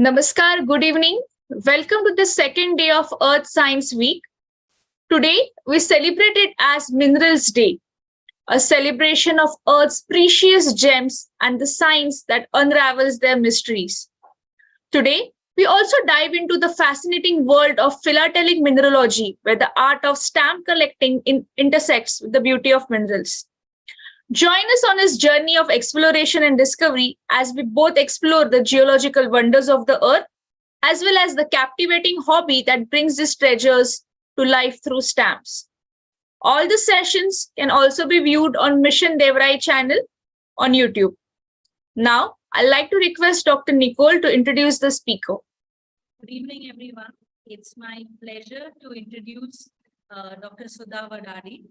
Namaskar, good evening. Welcome to the second day of Earth Science Week. Today, we celebrate it as Minerals Day, a celebration of Earth's precious gems and the science that unravels their mysteries. Today, we also dive into the fascinating world of philatelic mineralogy, where the art of stamp collecting intersects with the beauty of minerals. Join us on this journey of exploration and discovery as we both explore the geological wonders of the Earth as well as the captivating hobby that brings these treasures to life through stamps. All the sessions can also be viewed on Mission Devrai channel on YouTube. Now, I'd like to request Dr. Nicole to introduce the speaker. Good evening, everyone. It's my pleasure to introduce Dr. Sudha Vadadi.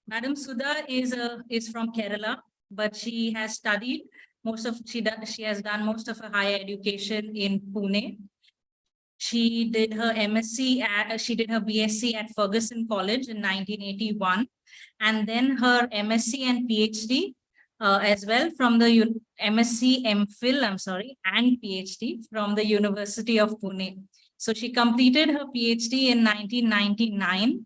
Madam Sudha is from Kerala, but she has studied she has done most of her higher education in Pune. She did her BSc at Ferguson College in 1981, and then her MSc and PhD as well from the MSc, MPhil, and PhD from the University of Pune. So she completed her PhD in 1999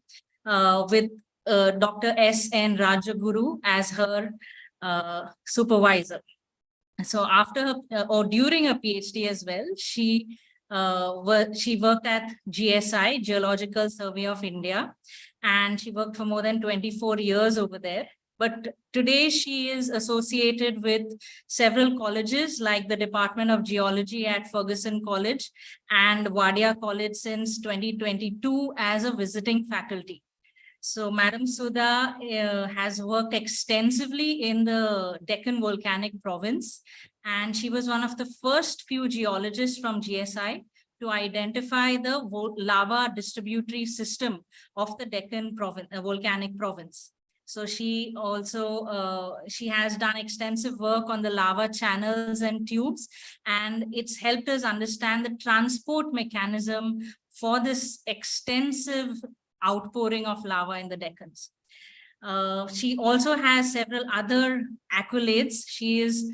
with Dr. S.N. Rajaguru as her supervisor. So after her, or during her PhD as well, she worked at GSI, Geological Survey of India, and she worked for more than 24 years over there. But today she is associated with several colleges like the Department of Geology at Ferguson College and Wadia College since 2022 as a visiting faculty. So Madam Sudha has worked extensively in the Deccan Volcanic Province, and she was one of the first few geologists from GSI to identify the lava distributary system of the Deccan Volcanic Province. So she also, she has done extensive work on the lava channels and tubes, and it's helped us understand the transport mechanism for this extensive outpouring of lava in the Deccans. She also has several other accolades. She is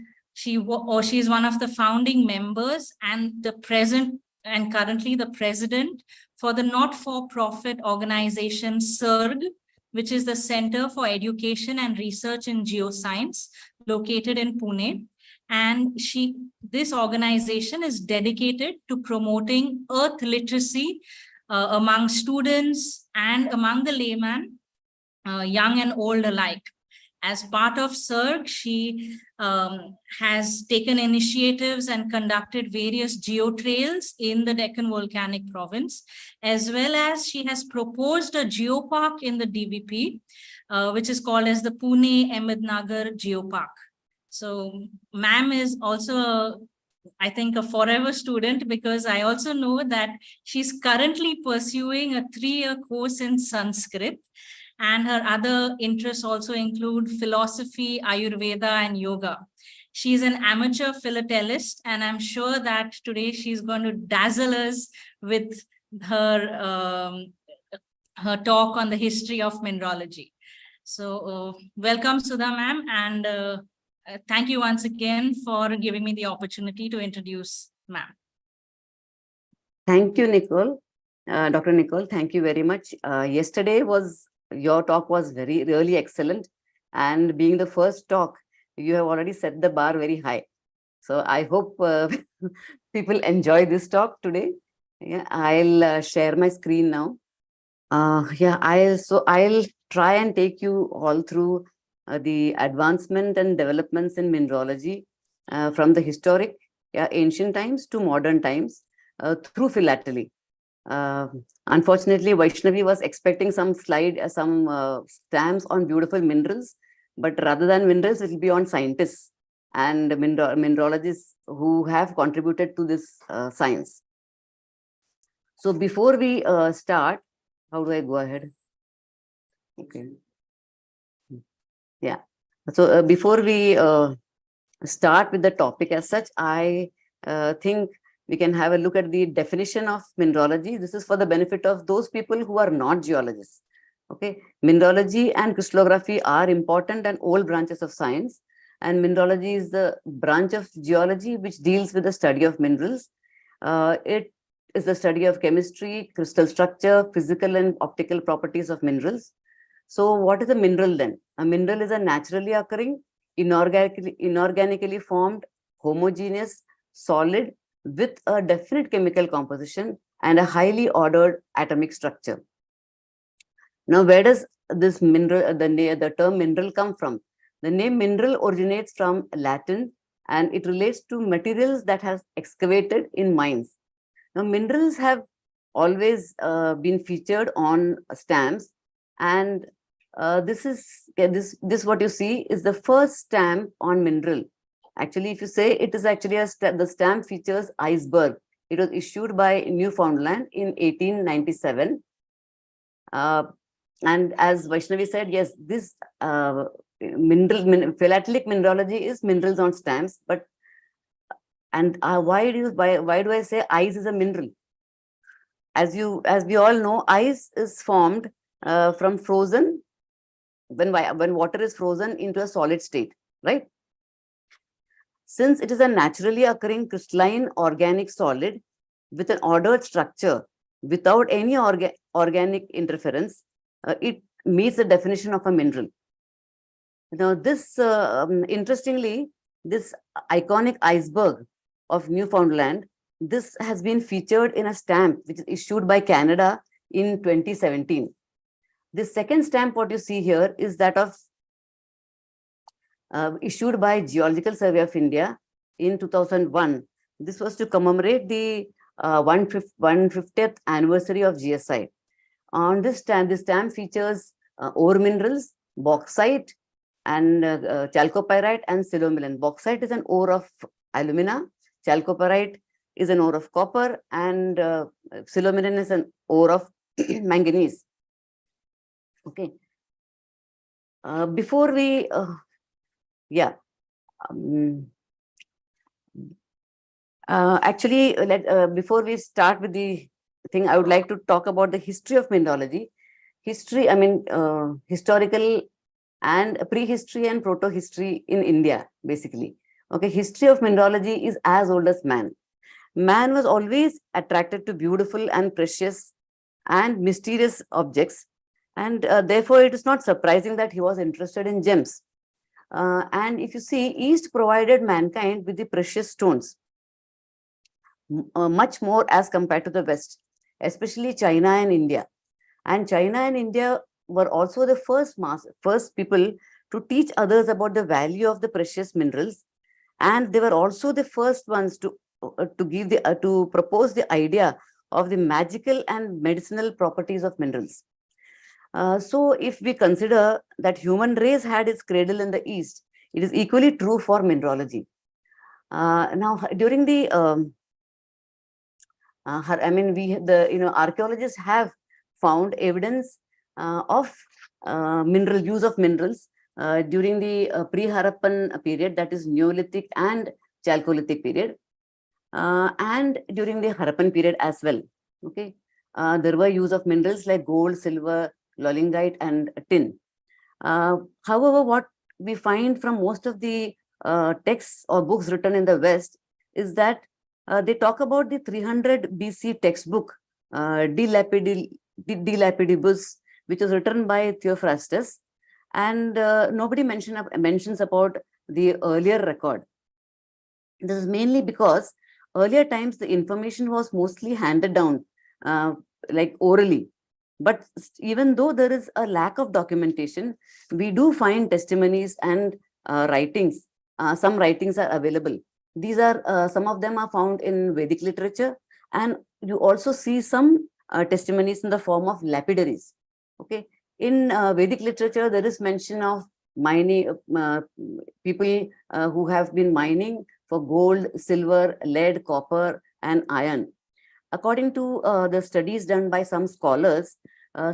one of the founding members and currently the president for the not-for-profit organization CERG, which is the Center for Education and Research in Geoscience, located in Pune. And this organization is dedicated to promoting earth literacy among students and among the layman, young and old alike. As part of CERG, she has taken initiatives and conducted various geotrails in the Deccan Volcanic Province, as well as she has proposed a geopark in the DVP, which is called as the Pune Ahmednagar Geopark. So ma'am is also I think a forever student, because I also know that she's currently pursuing a 3-year course in Sanskrit, and her other interests also include philosophy, Ayurveda, and yoga. She's an amateur philatelist, and I'm sure that today she's going to dazzle us with her talk on the history of mineralogy. So welcome, Sudha ma'am, and thank you once again for giving me the opportunity to introduce ma'am. Thank you, Nicole. Dr. Nicole, thank you very much. Yesterday your talk was really excellent. And being the first talk, you have already set the bar very high. So I hope people enjoy this talk today. Yeah, I'll share my screen now. I'll try and take you all through the advancement and developments in mineralogy from the historic ancient times to modern times through philately. Unfortunately, Vaishnavi was expecting some stamps on beautiful minerals, but rather than minerals, it will be on scientists and mineralogists who have contributed to this science. So before we start, how do I go ahead? Okay. Yeah. So before we start with the topic as such, I think we can have a look at the definition of mineralogy. This is for the benefit of those people who are not geologists. Okay. Mineralogy and crystallography are important and old branches of science. and mineralogy is the branch of geology which deals with the study of minerals. It is the study of chemistry, crystal structure, physical and optical properties of minerals. So what is a mineral then? A mineral is a naturally occurring, inorganically formed, homogeneous, solid with a definite chemical composition and a highly ordered atomic structure. Now, where does this mineral, the term mineral come from? The name mineral originates from Latin and it relates to materials that have excavated in mines. Now, minerals have always been featured on stamps, and this what you see is the first stamp on mineral. Actually, if you say it is actually the stamp features iceberg. It was issued by Newfoundland in 1897. And as Vaishnavi said, yes, this philatelic mineralogy is minerals on stamps. But why do I say ice is a mineral? As we all know, ice is formed from frozen when water is frozen into a solid state, right? Since it is a naturally occurring crystalline organic solid with an ordered structure without any organic interference, it meets the definition of a mineral. Now, this interestingly, this iconic iceberg of Newfoundland, this has been featured in a stamp which is issued by Canada in 2017. The second stamp, what you see here, is that of issued by Geological Survey of India in 2001. This was to commemorate the 150th anniversary of GSI. On this stamp features ore minerals, bauxite, and chalcopyrite and silomelene. Bauxite is an ore of alumina, chalcopyrite is an ore of copper, and silomelene is an ore of manganese. Okay. Before we, actually, before we start with the thing, I would like to talk about the history of mineralogy. History, historical and prehistory and proto-history in India, basically. Okay, history of mineralogy is as old as man. Man was always attracted to beautiful and precious and mysterious objects, and therefore it is not surprising that he was interested in gems. And if you see, East provided mankind with the precious stones, much more as compared to the West, especially China and India. And China and India were also the first people to teach others about the value of the precious minerals, and they were also the first ones to propose the idea of the magical and medicinal properties of minerals. So if we consider that human race had its cradle in the East, it is equally true for mineralogy. Now, during the archaeologists have found evidence of use of minerals during the pre-Harappan period, that is Neolithic and Chalcolithic period, and during the Harappan period as well. Okay, there were use of minerals like gold, silver, lollingite, and tin. However, what we find from most of the texts or books written in the West is that they talk about the 300 BC textbook De Lapidibus, which was written by Theophrastus, and nobody mentions about the earlier record. This is mainly because earlier times the information was mostly handed down like orally. But even though there is a lack of documentation, we do find testimonies and writings. Some writings are available. These are some of them are found in Vedic literature, and you also see some testimonies in the form of lapidaries. Okay, in Vedic literature, there is mention of mining people who have been mining for gold, silver, lead, copper, and iron. According to the studies done by some scholars,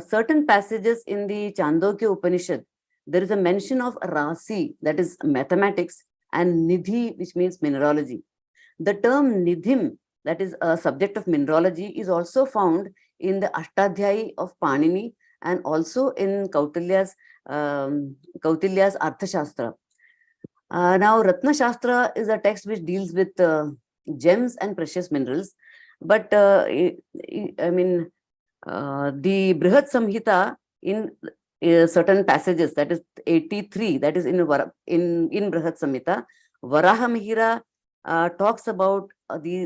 certain passages in the Chandogya Upanishad, there is a mention of Rasi, that is mathematics, and Nidhi, which means mineralogy. The term Nidhim, that is a subject of mineralogy, is also found in the Ashtadhyayi of Panini and also in Kautilya's Arthashastra. Now, Ratna Shastra is a text which deals with gems and precious minerals. But I mean, the Brihat Samhita in certain passages, that is 83, that is in Brihat Samhita, Varaha Mihira talks about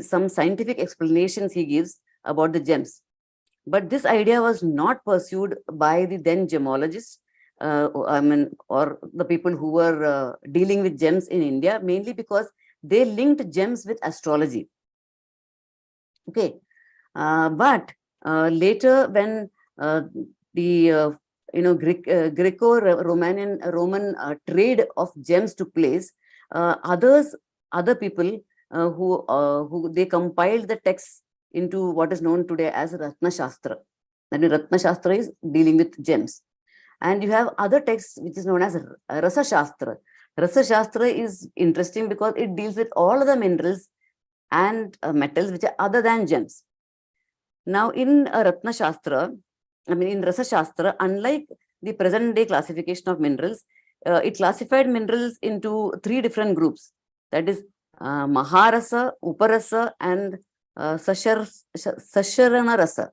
some scientific explanations he gives about the gems. But this idea was not pursued by the then gemologists, or the people who were dealing with gems in India, mainly because they linked gems with astrology. Okay, but later when the Greco-Roman trade of gems took place, other people who they compiled the texts into what is known today as Ratna Shastra. I mean, Ratna Shastra is dealing with gems. And you have other texts which is known as Rasa Shastra. Rasa Shastra is interesting because it deals with all the minerals and metals which are other than gems. Now, in Ratna Shastra, in Rasa Shastra, unlike the present day classification of minerals, it classified minerals into 3 different groups. That is Maharasa, Uparasa, and Sasharana Rasa.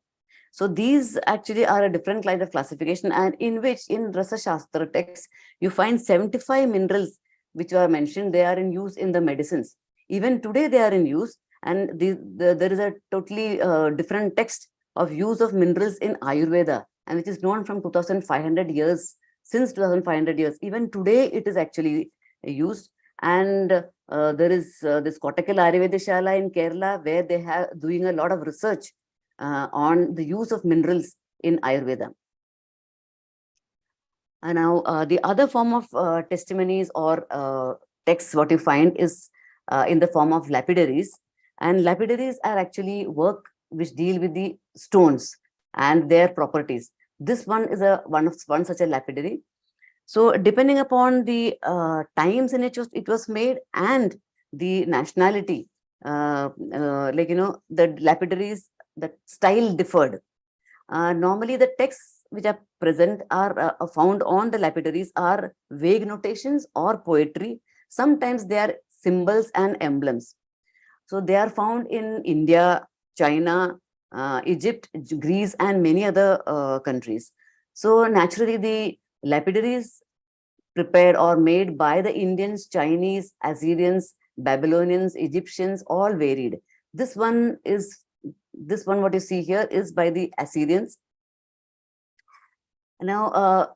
So these actually are a different kind of classification, and in which in Rasa Shastra text, you find 75 minerals which are mentioned. They are in use in the medicines. Even today, they are in use. And there is a totally different text of use of minerals in Ayurveda, and which is known from 2,500 years, since 2,500 years. Even today, it is actually used. And there is this Kottakkal Ayurveda Shala in Kerala, where they have doing a lot of research on the use of minerals in Ayurveda. And now the other form of testimonies or texts, what you find is in the form of lapidaries. And lapidaries are actually work which deal with the stones and their properties. This one is one such a lapidary. So depending upon the times in which it was made and the nationality, the lapidaries, the style differed. Normally, the texts which are present are found on the lapidaries are vague notations or poetry. Sometimes they are symbols and emblems. So they are found in India, China, Egypt, Greece, and many other countries. So naturally, the lapidaries prepared or made by the Indians, Chinese, Assyrians, Babylonians, Egyptians, all varied. This one, what you see here, is by the Assyrians. Now,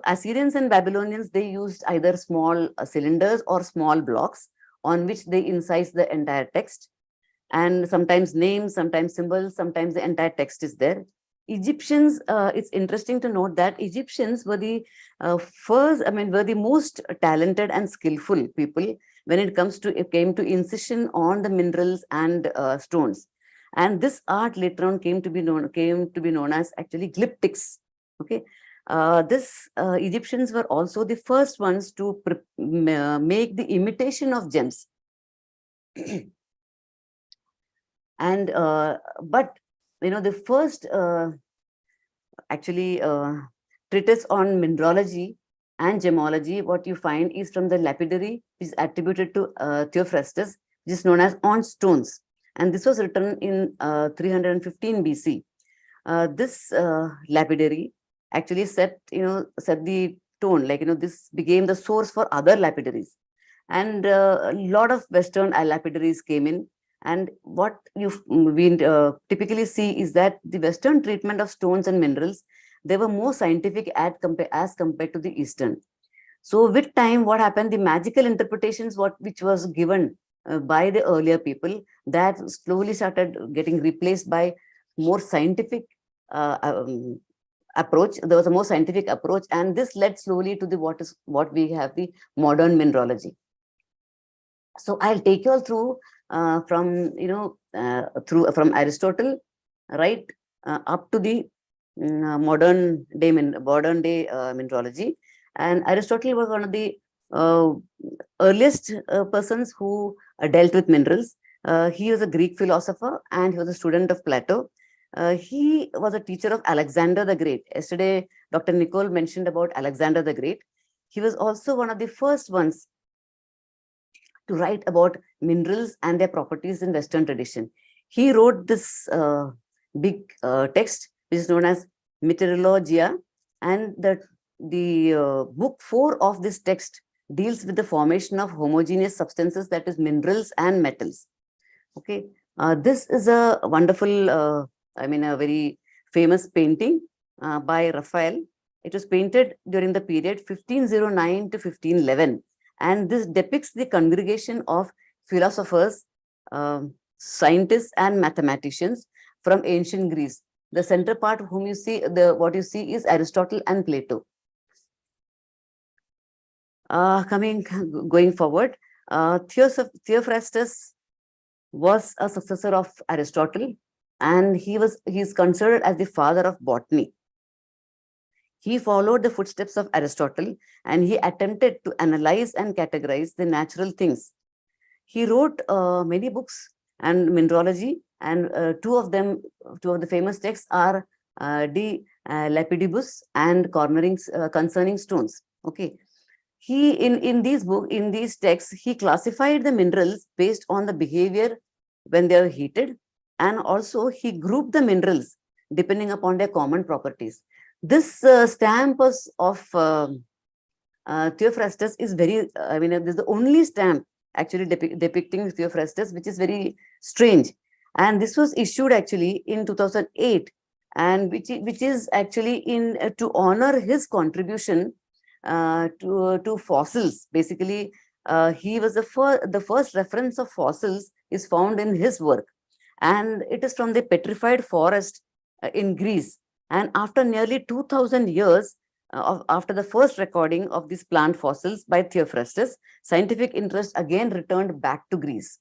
Assyrians and Babylonians, they used either small cylinders or small blocks on which they incise the entire text, and sometimes names, sometimes symbols, sometimes the entire text is there. Egyptians, it's interesting to note that Egyptians were the were the most talented and skillful people when it came to incision on the minerals and stones. And this art later on came to be known as actually glyptics. Okay. Egyptians were also the first ones to make the imitation of gems. And but the first treatise on mineralogy and gemology, what you find is from the lapidary, which is attributed to Theophrastus, which is known as On Stones, and this was written in 315 BC. This lapidary actually set the tone, this became the source for other lapidaries, and a lot of Western lapidaries came in. And what we typically see is that the Western treatment of stones and minerals, they were more scientific as compared to the Eastern. So with time, what happened, the magical interpretations which was given by the earlier people, that slowly started getting replaced by more scientific approach. There was a more scientific approach, and this led slowly to what we have, the modern mineralogy. So I'll take you all through from Aristotle right up to the modern day mineralogy. And Aristotle was one of the earliest persons who dealt with minerals. He was a Greek philosopher, and he was a student of Plato. He was a teacher of Alexander the Great. Yesterday, Dr. Nicole mentioned about Alexander the Great. He was also one of the first ones to write about minerals and their properties in Western tradition. He wrote this big text, which is known as Meteorologia, and the book 4 of this text deals with the formation of homogeneous substances, that is minerals and metals. Okay, this is a wonderful, a very famous painting by Raphael. It was painted during the period 1509 to 1511, and this depicts the congregation of philosophers, scientists, and mathematicians from ancient Greece. The center part, whom you see, what you see is Aristotle and Plato. Going forward, Theophrastus was a successor of Aristotle, and he is considered as the father of botany. He followed the footsteps of Aristotle, and he attempted to analyze and categorize the natural things. He wrote many books and mineralogy, and two of the famous texts are De Lapidibus and Concerning Stones. Okay, he in these texts, he classified the minerals based on the behavior when they are heated, and also he grouped the minerals depending upon their common properties. This stamp of Theophrastus is very, this is the only stamp actually depicting Theophrastus, which is very strange. And this was issued actually in 2008, and which is actually in to honor his contribution to fossils. Basically, he was the first reference of fossils is found in his work, and it is from the petrified forest in Greece. And after nearly 2000 years after the first recording of these plant fossils by Theophrastus, scientific interest again returned back to Greece.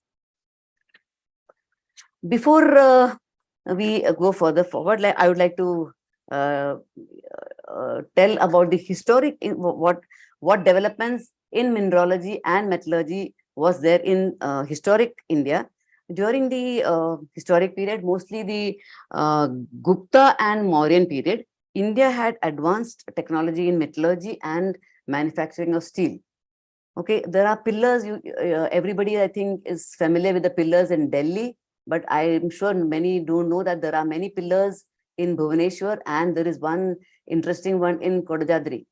Before we go further forward, I would like to tell about the historic what developments in mineralogy and metallurgy was there in historic India. During the historic period, mostly the Gupta and Mauryan period, India had advanced technology in metallurgy and manufacturing of steel. Okay, there are pillars. Everybody, I think, is familiar with the pillars in Delhi, but I'm sure many don't know that there are many pillars in Bhubaneswar, and there is one interesting one in Kodajadri.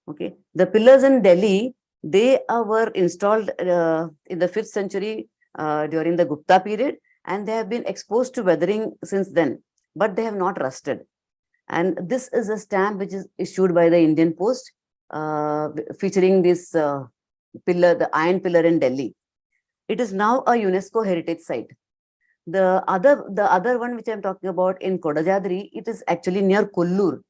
Okay, the pillars in Delhi, they were installed in the 5th century during the Gupta period, and they have been exposed to weathering since then, but they have not rusted. And this is a stamp which is issued by the Indian Post, featuring this pillar, the iron pillar in Delhi. It is now a UNESCO heritage site. The other one which I'm talking about in Kodajadri, it is actually near Kollur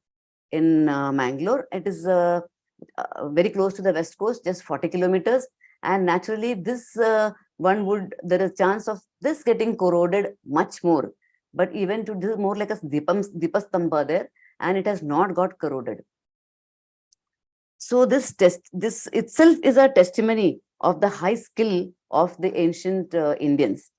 in Mangalore. It is very close to the west coast, just 40 kilometers. And naturally, this there is a chance of this getting corroded much more. But even to this more like a Dipastamba there, and it has not got corroded. So this itself is a testimony of the high skill of the ancient Indians.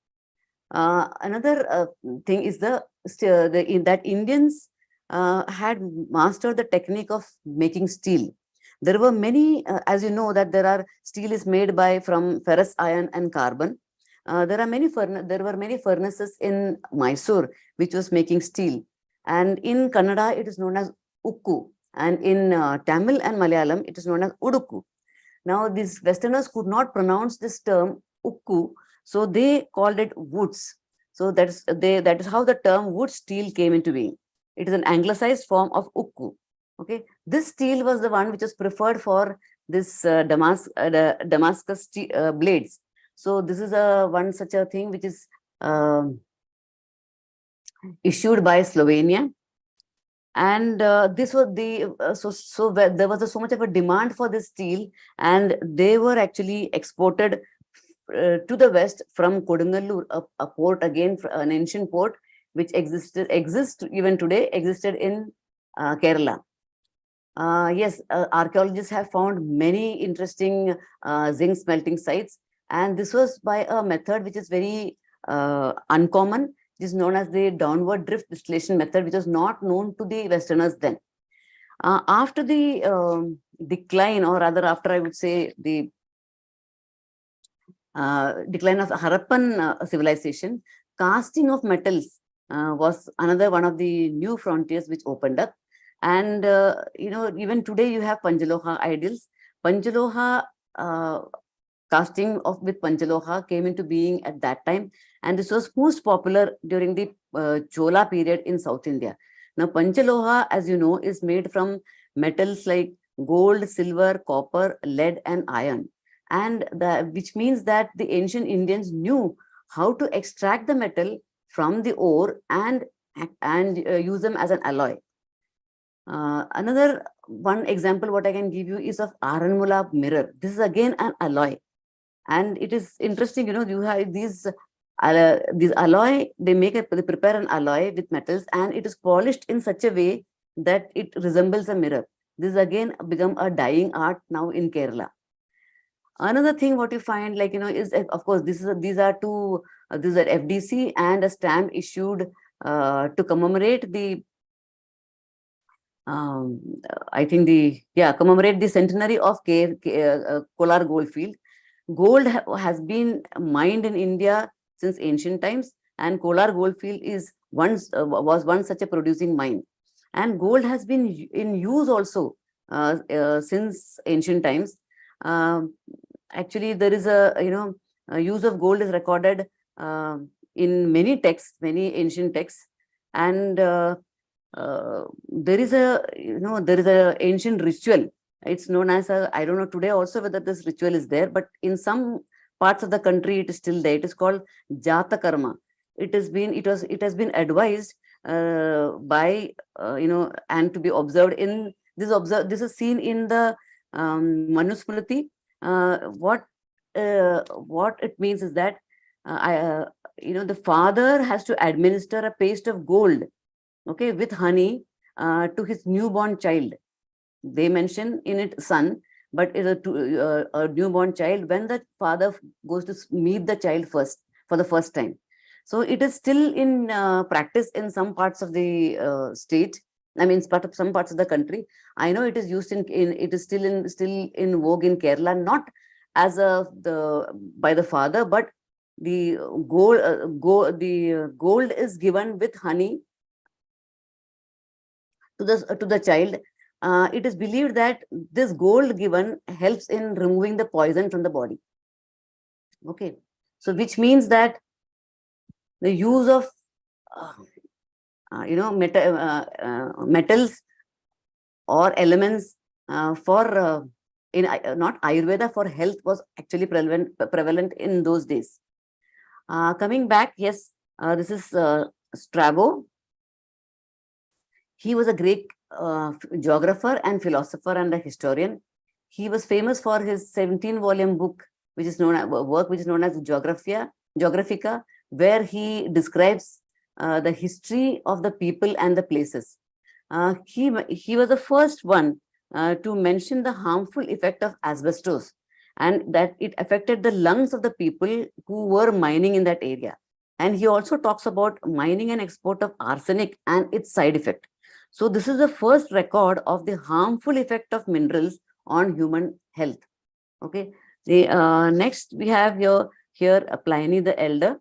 Another thing is that Indians had mastered the technique of making steel. There were many, as you know, that steel is made from ferrous iron and carbon. There were many furnaces in Mysore which was making steel, and in Kannada it is known as ukku, and in Tamil and Malayalam it is known as udukku. Now these Westerners could not pronounce this term ukku, so they called it woods. So that is how the term wood steel came into being. It is an anglicized form of ukku. Okay, this steel was the one which was preferred for this Damascus blades. So this is one such a thing which is issued by Slovenia, and this was there was so much of a demand for this steel, and they were actually exported to the west from Kodungalur, a port, again an ancient port which existed even today in Kerala. Yes, archaeologists have found many interesting zinc smelting sites, and this was by a method which is very uncommon. It is known as the downward drift distillation method, which was not known to the Westerners then. After the decline, or rather after, I would say, the decline of Harappan civilization, casting of metals was another one of the new frontiers which opened up. And even today you have Panchaloha idols. Panchaloha casting of with Panchaloha came into being at that time, and this was most popular during the Chola period in South India. Now, Panchaloha, as you know, is made from metals like gold, silver, copper, lead, and iron, and which means that the ancient Indians knew how to extract the metal from the ore and use them as an alloy. Another one example what I can give you is of Aranmula mirror. This is again an alloy. And it is interesting, you have these alloy, they prepare an alloy with metals, and it is polished in such a way that it resembles a mirror. This again become a dying art now in Kerala. Another thing what you find, is of course these are FDC and a stamp issued to commemorate the commemorate the centenary of Kolar Goldfield. Gold has been mined in India since ancient times, and Kolar Goldfield was once such a producing mine. And gold has been in use also since ancient times. Actually, there is a use of gold is recorded in many texts, many ancient texts, and there is a ancient ritual. It's known as I don't know today also whether this ritual is there, but in some parts of the country it is still there. It is called Jata Karma. It has been advised by and to be observed in this. This is seen in the Manusmriti. What it means is that the father has to administer a paste of gold, okay, with honey to his newborn child. They mention in it son, but it's a newborn child when the father goes to meet the child for the first time. So it is still in practice in some parts of the state. I mean, some parts of the country. I know it is used it is still in vogue in Kerala, not as by the father, but the gold is given with honey to the child. It is believed that this gold given helps in removing the poison from the body. Okay, so which means that the use of metals or elements for not Ayurveda, for health was actually prevalent in those days. Coming back, yes, this is Strabo. He was a Greek geographer and philosopher and a historian. He was famous for his 17-volume book, which is known as Geographica, where he describes the history of the people and the places. He was the first one to mention the harmful effect of asbestos, and that it affected the lungs of the people who were mining in that area. And he also talks about mining and export of arsenic and its side effect. So this is the first record of the harmful effect of minerals on human health. Okay. The next we have here Pliny the Elder.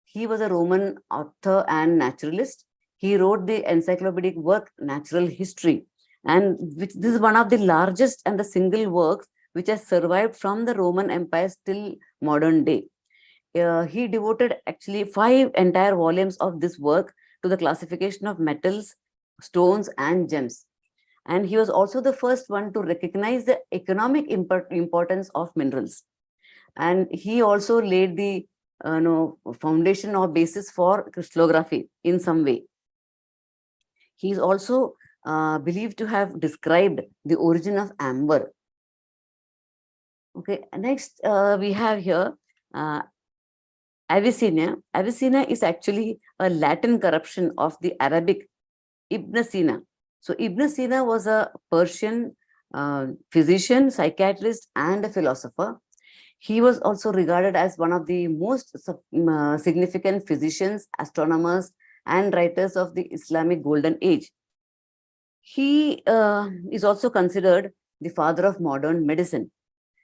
He was a Roman author and naturalist. He wrote the encyclopedic work Natural History, and this is one of the largest and the single works which has survived from the Roman Empire till modern day. He devoted actually 5 entire volumes of this work to the classification of metals, stones, and gems. And he was also the first one to recognize the economic importance of minerals. And he also laid the foundation or basis for crystallography in some way. He is also believed to have described the origin of amber. Okay, next we have here Avicenna. Avicenna is actually a Latin corruption of the Arabic Ibn Sina. So Ibn Sina was a Persian physician, psychiatrist, and a philosopher. He was also regarded as one of the most significant physicians, astronomers, and writers of the Islamic Golden Age. He is also considered the father of modern medicine.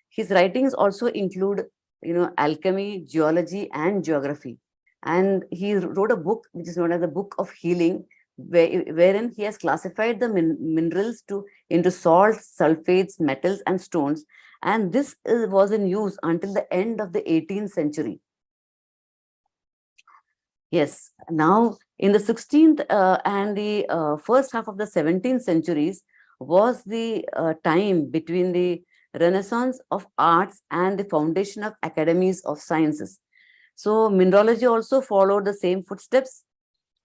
His writings also include alchemy, geology, and geography. And he wrote a book which is known as the Book of Healing, wherein he has classified the minerals into salts, sulfates, metals, and stones. And this was in use until the end of the 18th century. Yes, now in the 16th and the first half of the 17th centuries was the time between the renaissance of arts and the foundation of academies of sciences. So mineralogy also followed the same footsteps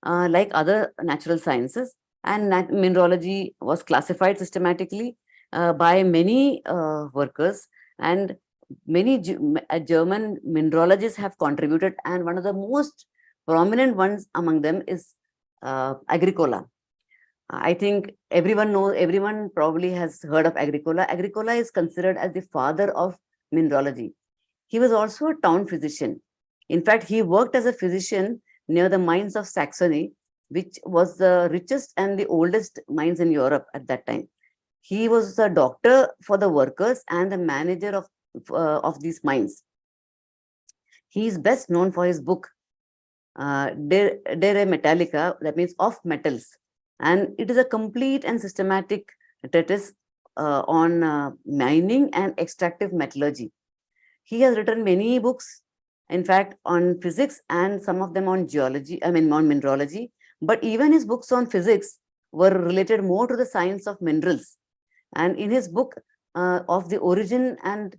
like other natural sciences, and mineralogy was classified systematically by many workers, and many German mineralogists have contributed, and one of the most prominent ones among them is Agricola. I think everyone probably has heard of Agricola. Agricola is considered as the father of mineralogy. He was also a town physician. In fact, he worked as a physician near the mines of Saxony, which was the richest and the oldest mines in Europe at that time. He was a doctor for the workers and the manager of these mines. He is best known for his book, De Re Metallica, that means of metals. And it is a complete and systematic treatise on mining and extractive metallurgy. He has written many books, in fact, on physics and some of them on geology, on mineralogy. But even his books on physics were related more to the science of minerals. And in his book of the origin and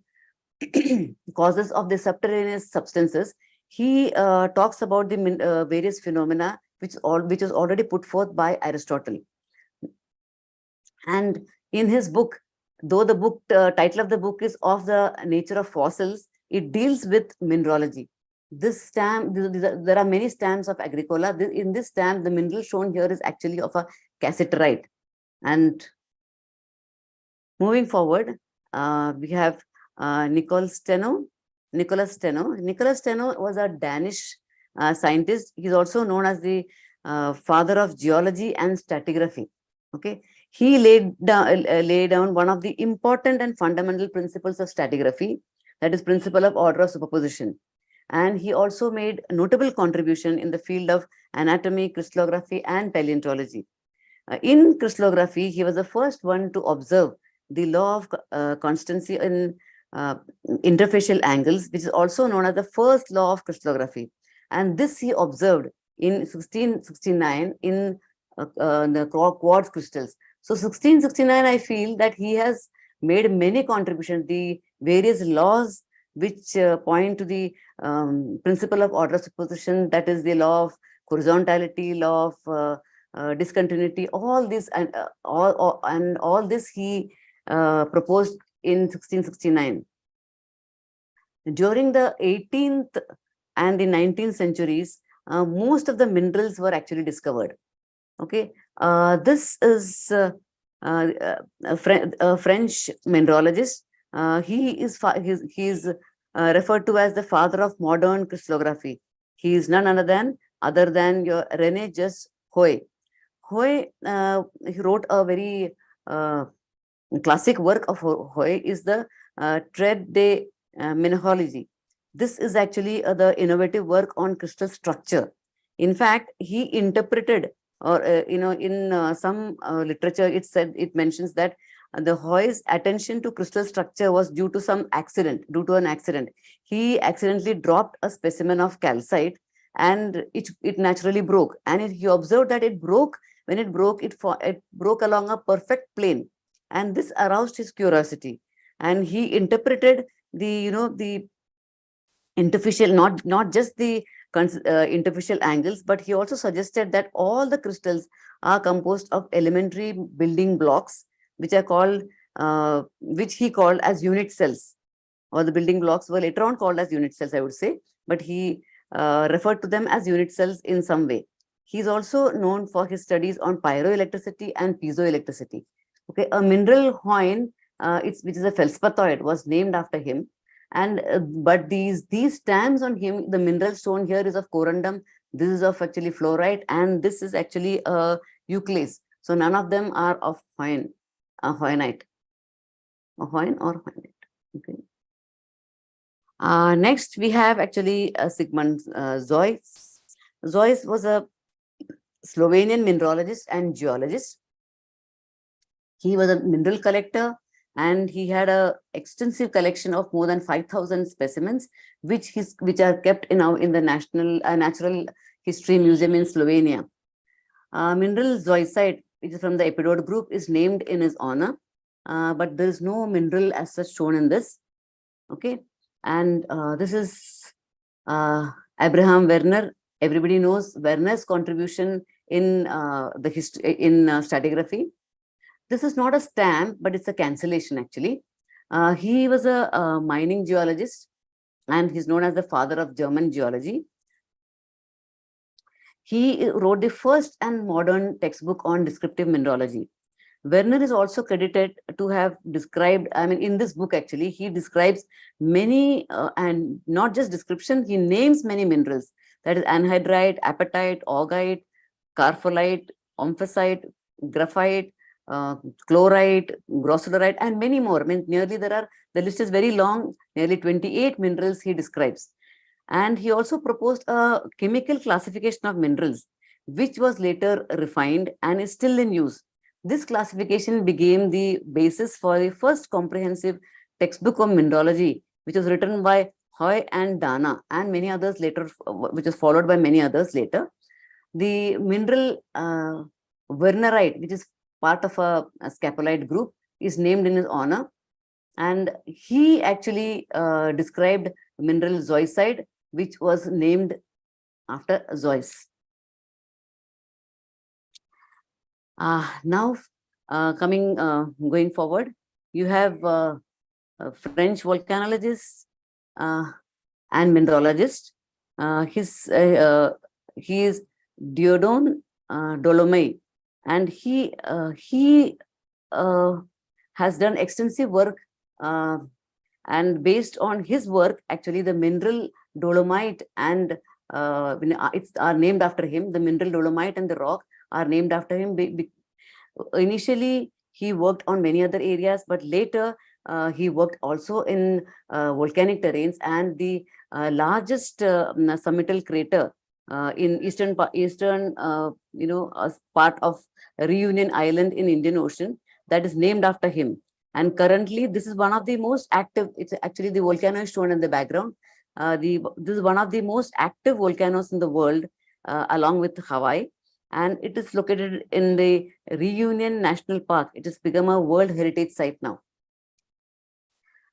causes of the subterraneous substances, he talks about the various phenomena which is already put forth by Aristotle. And in his book, though the book title of the book is Of the Nature of Fossils, it deals with mineralogy. This stamp, there are many stamps of Agricola. In this stamp, the mineral shown here is actually of a cassiterite. And moving forward, we have Nicholas Steno. Nicholas Steno was a Danish scientist. He's also known as the father of geology and stratigraphy. Okay, he laid down one of the important and fundamental principles of stratigraphy, that is, principle of order of superposition. And he also made a notable contribution in the field of anatomy, crystallography, and paleontology. In crystallography, he was the first one to observe the law of constancy in interfacial angles, which is also known as the first law of crystallography. And this he observed in 1669 in the quartz crystals. So 1669, I feel that he has made many contributions. The various laws which point to the principle of order of superposition, that is the law of horizontality, law of discontinuity, all this and all this he proposed in 1669. During the 18th and the 19th centuries, most of the minerals were actually discovered. Okay, this is a French mineralogist. He is referred to as the father of modern crystallography. He is none other than your René Just Hoy. Hoy, he wrote a very classic work of Hoy is the Traité de Mineralogie. This is actually the innovative work on crystal structure. In fact, he interpreted, or in some literature, it mentions that the Hoy's attention to crystal structure was due to an accident. He accidentally dropped a specimen of calcite, and it naturally broke. And he observed that it broke. When it broke, it broke along a perfect plane, and this aroused his curiosity. And he interpreted the interfacial, not just the interfacial angles, but he also suggested that all the crystals are composed of elementary building blocks, which are called, which he called as unit cells, or the building blocks were later on called as unit cells, I would say, but he referred to them as unit cells in some way. He's also known for his studies on pyroelectricity and piezoelectricity. Okay, a mineral Hoyne, which is a felspathoid, was named after him. And but these stamps on him, the mineral shown here is of corundum, this is of actually fluorite, and this is actually a euclase. So none of them are of Hoyne, Hoynite, or Hoyne or Hoynite. Okay. Next, we have actually Sigmund Zois. Zois was a Slovenian mineralogist and geologist. He was a mineral collector, and he had a extensive collection of more than 5,000 specimens, which are kept in the National Natural History Museum in Slovenia. Mineral zoisite, which is from the Epidote group, is named in his honor, but there is no mineral as such shown in this. Okay, and this is Abraham Werner. Everybody knows Werner's contribution in the history in stratigraphy. This is not a stamp, but it's a cancellation actually. He was a mining geologist, and he's known as the father of German geology. He wrote the first and modern textbook on descriptive mineralogy. Werner is also credited to have described, I mean, in this book, actually, he describes many, and not just description, he names many minerals. That is anhydrite, apatite, augite, carpholite, omphacite, graphite, chlorite, grossolarite, and many more. I mean, the list is very long, nearly 28 minerals he describes. And he also proposed a chemical classification of minerals, which was later refined and is still in use. This classification became the basis for the first comprehensive textbook of mineralogy, which was written by Hoy and Dana and many others later, which was followed by many others later. The mineral Wernerite, which is part of a scapolite group, is named in his honor. And he actually described mineral zoisite, which was named after Zois. Now, going forward, you have French volcanologist and mineralogist. He is Dieudonné Dolomieu, and he has done extensive work, and based on his work, actually, the mineral dolomite and it's are named after him. The mineral dolomite and the rock are named after him. Initially, he worked on many other areas, but later he worked also in volcanic terrains, and the largest summital crater in eastern part of Reunion Island in Indian Ocean, that is named after him. And currently, this is one of the most active. It's actually the volcano is shown in the background. This is one of the most active volcanoes in the world, along with Hawaii, and it is located in the Reunion National Park. It has become a World Heritage Site now.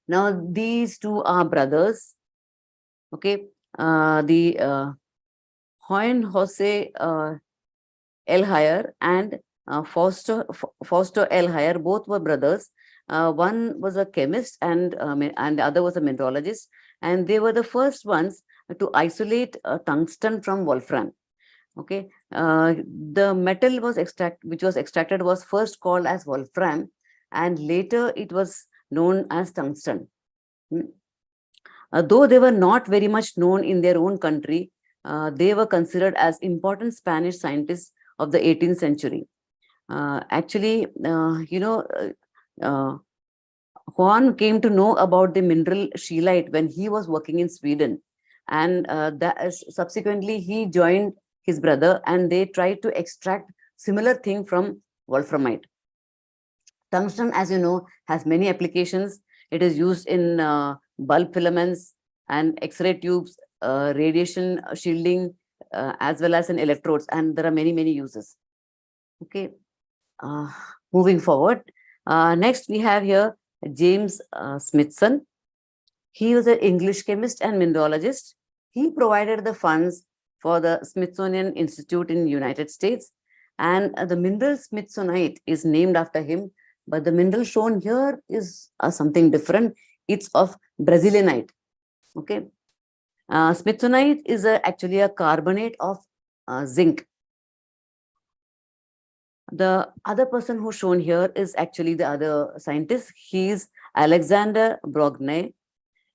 Now, these two are brothers. Okay, the Juan Jose Elhayer and Fausto Elhayer, both were brothers. One was a chemist and the other was a mineralogist, and they were the first ones to isolate tungsten from wolfram. Okay, the metal which was extracted was first called as wolfram, and later it was known as tungsten. Though they were not very much known in their own country, they were considered as important Spanish scientists of the 18th century. Actually, Juan came to know about the mineral scheelite when he was working in Sweden, and subsequently he joined his brother, and they tried to extract similar thing from wolframite. Tungsten, as you know, has many applications. It is used in bulb filaments and X-ray tubes, radiation shielding, as well as in electrodes, and there are many uses. Okay, moving forward. Next, we have here James Smithson. He was an English chemist and mineralogist. He provided the funds for the Smithsonian Institute in the United States, and the mineral smithsonite is named after him, but the mineral shown here is something different. It's of Brazilianite. Okay, smithsonite is actually a carbonate of zinc. The other person who's shown here is actually the other scientist. He is Alexander Brogniart.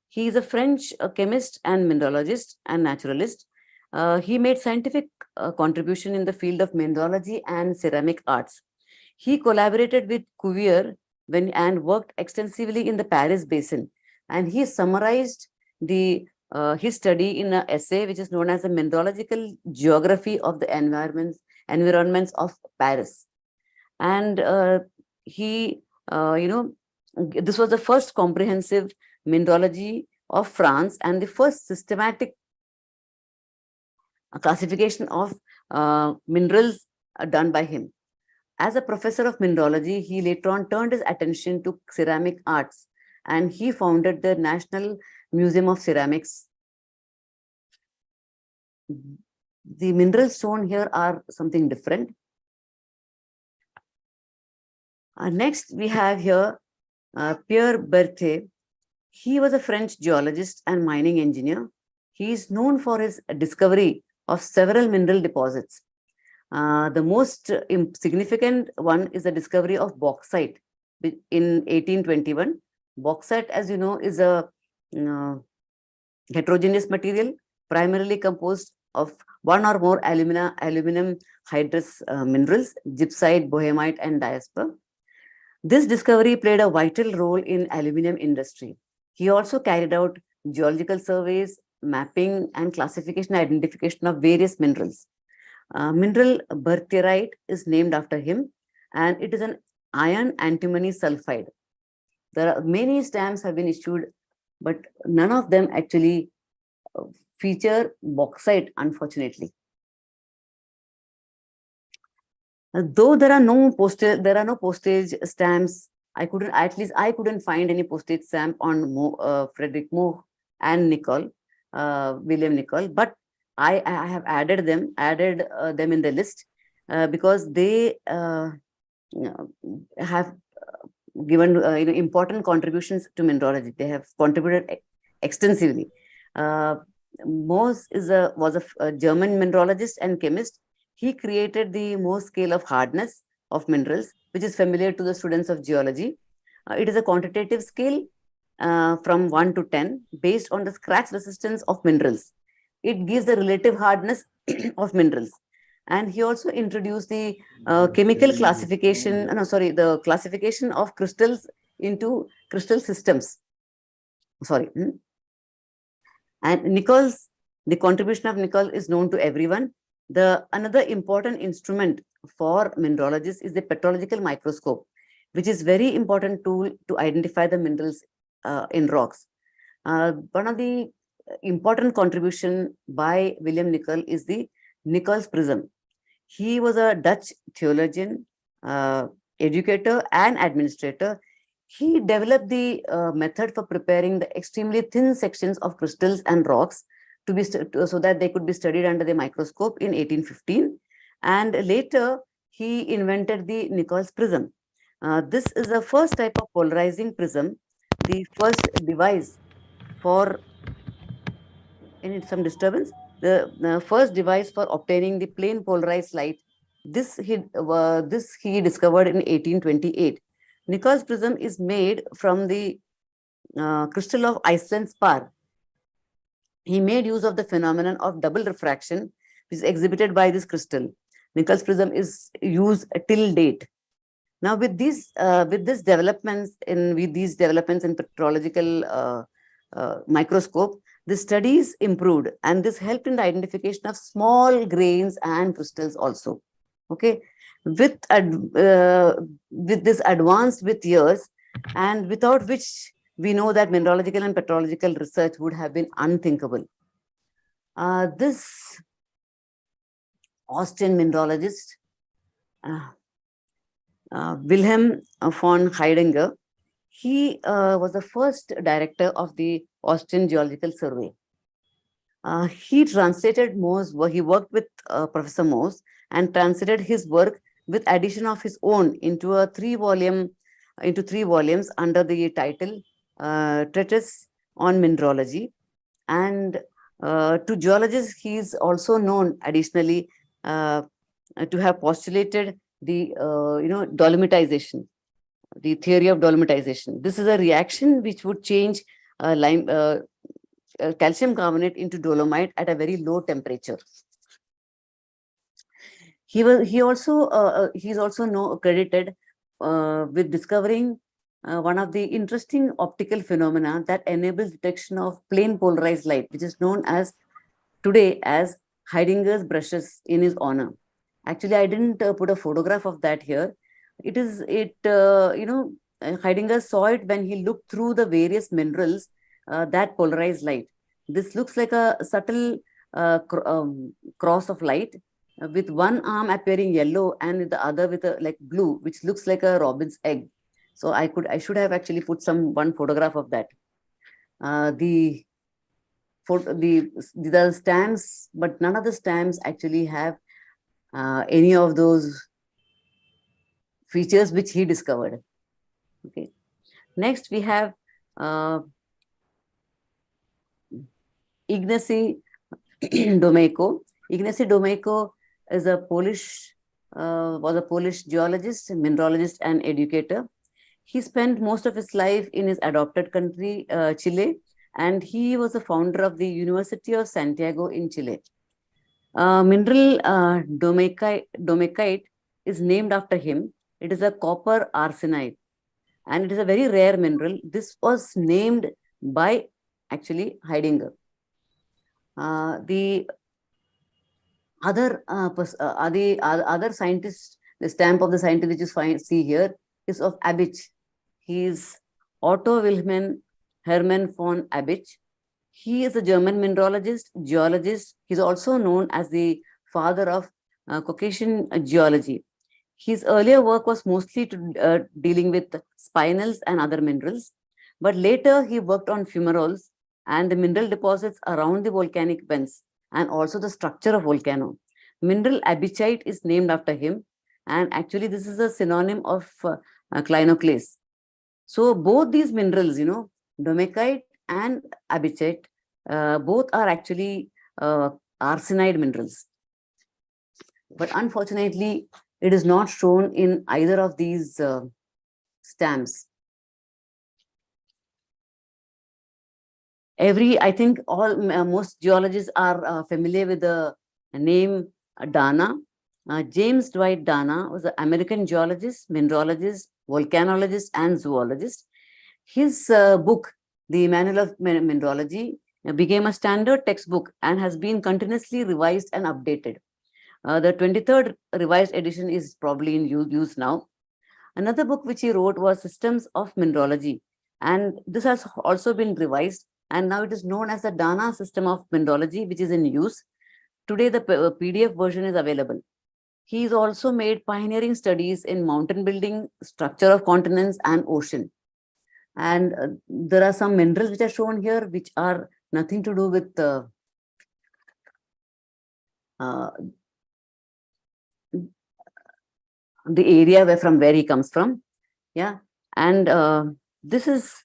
He is a French chemist and mineralogist and naturalist. He made scientific contribution in the field of mineralogy and ceramic arts. He collaborated with Cuvier and worked extensively in the Paris Basin. And he summarized his study in an essay which is known as the Mineralogical Geography of the Environments of Paris. And he, this was the first comprehensive mineralogy of France and the first systematic classification of minerals done by him. As a professor of mineralogy, he later on turned his attention to ceramic arts, and he founded the National Museum of Ceramics. The minerals shown here are something different. Next, we have here Pierre Berthet. He was a French geologist and mining engineer. He is known for his discovery of several mineral deposits. The most significant one is the discovery of bauxite in 1821. Bauxite, as you know, is a heterogeneous material primarily composed of one or more aluminum hydrous minerals, gypsite, boehmite, and diasper. This discovery played a vital role in aluminum industry. He also carried out geological surveys, mapping, and classification identification of various minerals. Mineral berthierite is named after him, and it is an iron antimony sulfide. There are many stamps have been issued, but none of them actually feature bauxite, unfortunately. Though there are no postage stamps. I couldn't find any postage stamp on Frederick Moore and William Nicol, but I have added them in the list because they have given important contributions to mineralogy. They have contributed extensively. Mohs was a German mineralogist and chemist. He created the Mohs scale of hardness of minerals, which is familiar to the students of geology. It is a quantitative scale from 1 to 10 based on the scratch resistance of minerals. It gives the relative hardness of minerals. And he also introduced the chemical classification, the classification of crystals into crystal systems. And the contribution of Nicol is known to everyone. Another important instrument for mineralogists is the petrological microscope, which is very important tool to identify the minerals in rocks. One of the important contribution by William Nicol is the Nicol's prism. He was a Dutch theologian, educator, and administrator. He developed the method for preparing the extremely thin sections of crystals and rocks so that they could be studied under the microscope in 1815. And later, he invented the Nicol's prism. This is the first type of polarizing prism, the first device for some disturbance. The first device for obtaining the plane polarized light. This he discovered in 1828. Nicol's prism is made from the crystal of Iceland spar. He made use of the phenomenon of double refraction, which is exhibited by this crystal. Nicol's prism is used till date. Now, with these developments in petrological microscope, the studies improved, and this helped in the identification of small grains and crystals also. Okay, with this advanced with years, and without which we know that mineralogical and petrological research would have been unthinkable. This Austrian mineralogist, Wilhelm von Heidinger, he was the first director of the Austrian Geological Survey. He translated Mohs, he worked with Professor Mohs and translated his work with addition of his own into three volumes under the title Treatise on Mineralogy. And to geologists, he is also known additionally to have postulated the dolomitization, the theory of dolomitization. This is a reaction which would change calcium carbonate into dolomite at a very low temperature. He's also credited with discovering one of the interesting optical phenomena that enables detection of plane polarized light, which is known as today as Heidinger's brushes in his honor. Actually, I didn't put a photograph of that here. Heidinger saw it when he looked through the various minerals that polarize light. This looks like a subtle cross of light with one arm appearing yellow and with the other with a like blue, which looks like a robin's egg. So I should have actually put one photograph of that. The stamps, but none of the stamps actually have any of those features which he discovered. Okay. Next, we have Ignacy Domeyko. Ignacy Domeyko is was a Polish geologist, mineralogist, and educator. He spent most of his life in his adopted country, Chile, and he was the founder of the University of Santiago in Chile. Mineral domekite is named after him. It is a copper arsenide, and it is a very rare mineral. This was named by actually Heidinger. The other scientist, the stamp of the scientist which you see here is of Abich. He is Otto Wilhelm Hermann von Abich. He is a German mineralogist, geologist. He's also known as the father of Caucasian geology. His earlier work was mostly dealing with spinels and other minerals, but later he worked on fumaroles and the mineral deposits around the volcanic vents and also the structure of volcano. Mineral abichite is named after him, and actually this is a synonym of clinoclase. So both these minerals, domekite and abichite, both are actually arsenide minerals. But unfortunately, it is not shown in either of these stamps. I think most geologists are familiar with the name Dana. James Dwight Dana was an American geologist, mineralogist, volcanologist, and zoologist. His book, The Manual of Mineralogy, became a standard textbook and has been continuously revised and updated. The 23rd revised edition is probably in use now. Another book which he wrote was Systems of Mineralogy, and this has also been revised, and now it is known as the Dana System of Mineralogy, which is in use. Today, the PDF version is available. He's also made pioneering studies in mountain building, structure of continents, and ocean. And there are some minerals which are shown here, which are nothing to do with the area from where he comes from. Yeah. And this is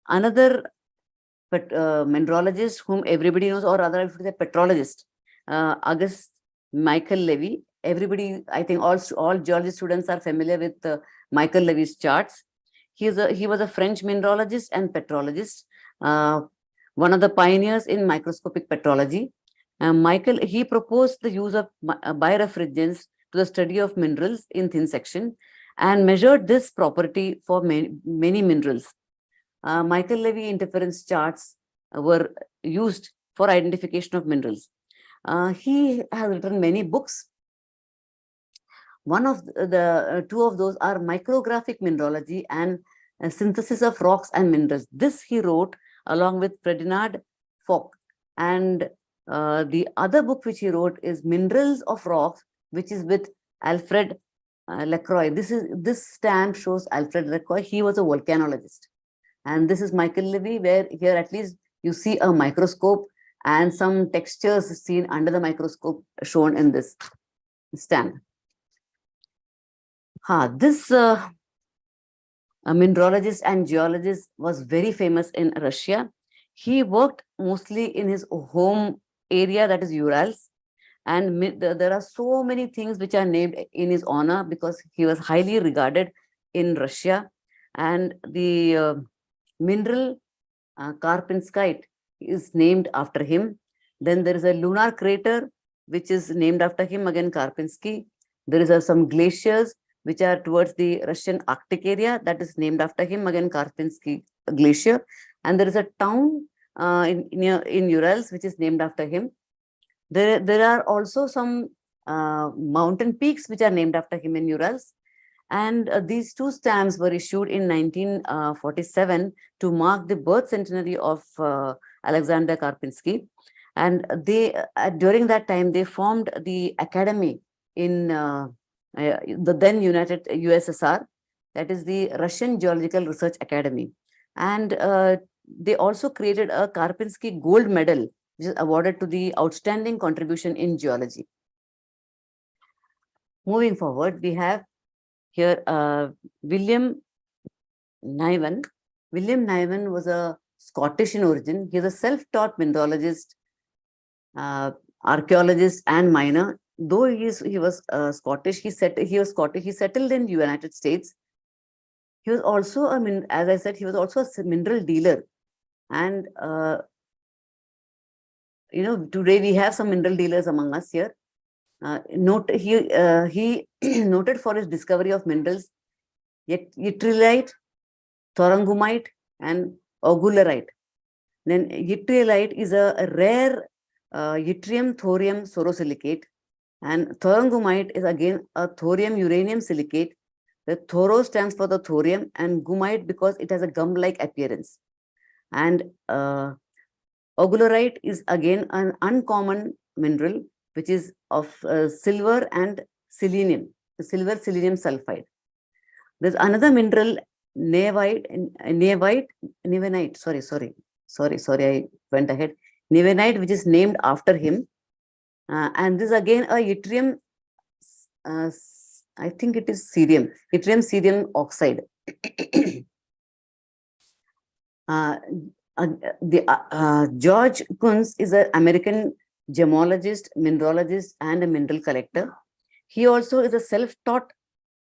another mineralogist whom everybody knows, or rather, if it's a petrologist, August Michael Levy. Everybody, I think all geology students are familiar with Michael Levy's charts. He was a French mineralogist and petrologist, one of the pioneers in microscopic petrology. He proposed the use of birefringence to the study of minerals in thin section and measured this property for many minerals. Michael Levy interference charts were used for identification of minerals. He has written many books. One of the two of those are Micrographic Mineralogy and Synthesis of Rocks and Minerals. This he wrote along with Ferdinand Foch. And the other book which he wrote is Minerals of Rocks, which is with Alfred Lacroix. This stamp shows Alfred Lacroix. He was a volcanologist. And this is Michael Levy, where here at least you see a microscope and some textures seen under the microscope shown in this stamp. This mineralogist and geologist was very famous in Russia. He worked mostly in his home area, that is Urals. And there are so many things which are named in his honor because he was highly regarded in Russia. And the mineral Karpinskite is named after him. Then there is a lunar crater which is named after him, again Karpinsky. There is some glaciers which are towards the Russian Arctic area, that is named after him, again Karpinsky Glacier. And there is a town in Urals, which is named after him. There are also some mountain peaks which are named after him in Urals. And these two stamps were issued in 1947 to mark the birth centenary of Alexander Karpinsky. And they, during that time, they formed the academy in the then United USSR, that is the Russian Geological Research Academy. And they also created a Karpinsky Gold Medal, which is awarded to the outstanding contribution in geology. Moving forward, we have here William Niven. William Niven was a Scottish in origin. He is a self-taught mineralogist, archaeologist, and miner. Though he was Scottish, he settled in the United States. He was also as I said, he was also a mineral dealer. And today we have some mineral dealers among us here. He noted for his discovery of minerals yttrielite, thorungumite, and augurite. Then yttrielite is a rare yttrium thorium sorosilicate, and thorungumite is again a thorium uranium silicate. The thoro stands for the thorium, and gumite because it has a gum-like appearance. And augurite is again an uncommon mineral, which is of silver and selenium, silver selenium sulfide. There's another mineral, nevenite, sorry, I went ahead. Nevenite, which is named after him. And this again a yttrium, I think it is yttrium cerium oxide. George Kunz is an American gemologist, mineralogist, and a mineral collector. He also is a self-taught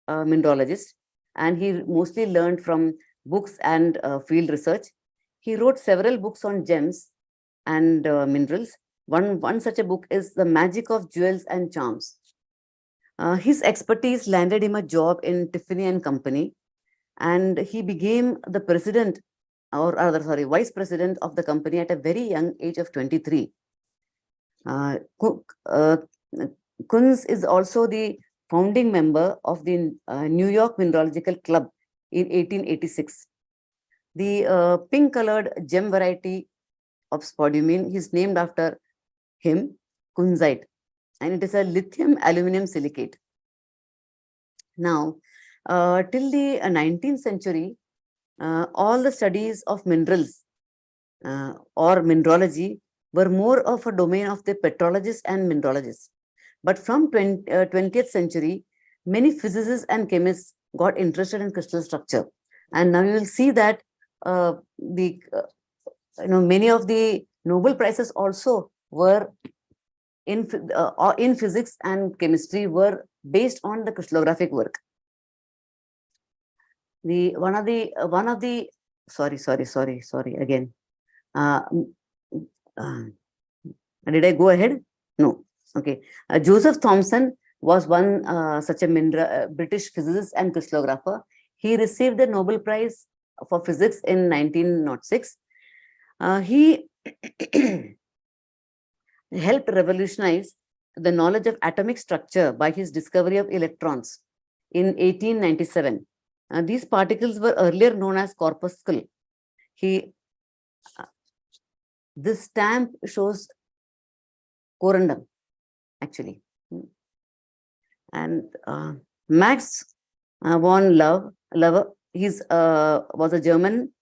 mineralogist, and he mostly learned from books and field research. He wrote several books on gems and minerals. One such a book is The Magic of Jewels and Charms. His expertise landed him a job in Tiffany and Company, and he became the president, or rather, sorry, vice president of the company at a very young age of 23. Kunz is also the founding member of the New York Mineralogical Club in 1886. The pink-colored gem variety of spodumene is named after him, kunzite, and it is a lithium aluminum silicate. Now, till the 19th century, all the studies of minerals or mineralogy were more of a domain of the petrologists and mineralogists. But from 20th century, many physicists and chemists got interested in crystal structure. And now you will see that many of the Nobel Prizes also were in physics and chemistry were based on the crystallographic work. Sorry again. Did I go ahead? No. Okay. Joseph Thomson was one such a British physicist and crystallographer. He received the Nobel Prize for Physics in 1906. He helped revolutionize the knowledge of atomic structure by his discovery of electrons in 1897. These particles were earlier known as corpuscle. This stamp shows corundum, actually. And Max von Laue, he was a German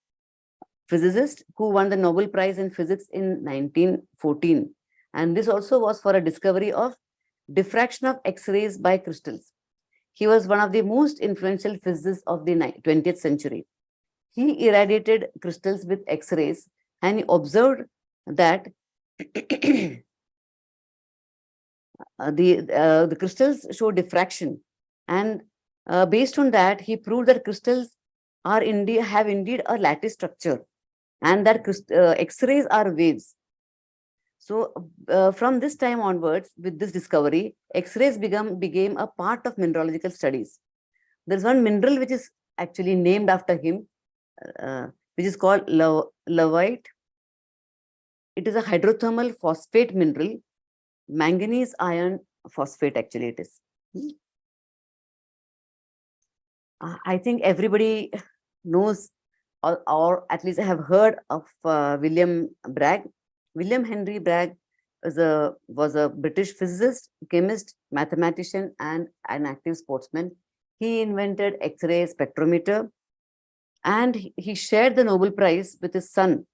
physicist who won the Nobel Prize in Physics in 1914. And this also was for a discovery of diffraction of X-rays by crystals. He was one of the most influential physicists of the 20th century. He irradiated crystals with X-rays, and he observed that the crystals show diffraction. And based on that, he proved that crystals have indeed a lattice structure, and that X-rays are waves. So from this time onwards, with this discovery, X-rays became a part of mineralogical studies. There's one mineral which is actually named after him, which is called levite. It is a hydrothermal phosphate mineral, manganese iron phosphate actually it is. I think everybody knows or at least have heard of William Bragg. William Henry Bragg was a British physicist, chemist, mathematician, and an active sportsman. He invented X-ray spectrometer, and he shared the Nobel Prize with his son,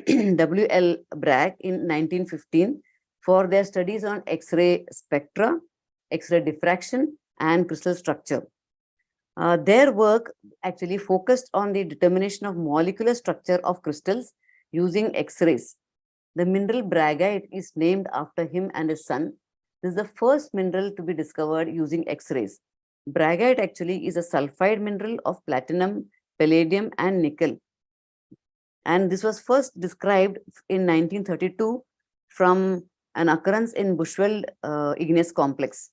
W.L. Bragg, in 1915 for their studies on X-ray spectra, X-ray diffraction, and crystal structure. Their work actually focused on the determination of molecular structure of crystals using X-rays. The mineral Braggite is named after him and his son. This is the first mineral to be discovered using X-rays. Braggite actually is a sulfide mineral of platinum, palladium, and nickel. And this was first described in 1932 from an occurrence in Bushveld igneous complex.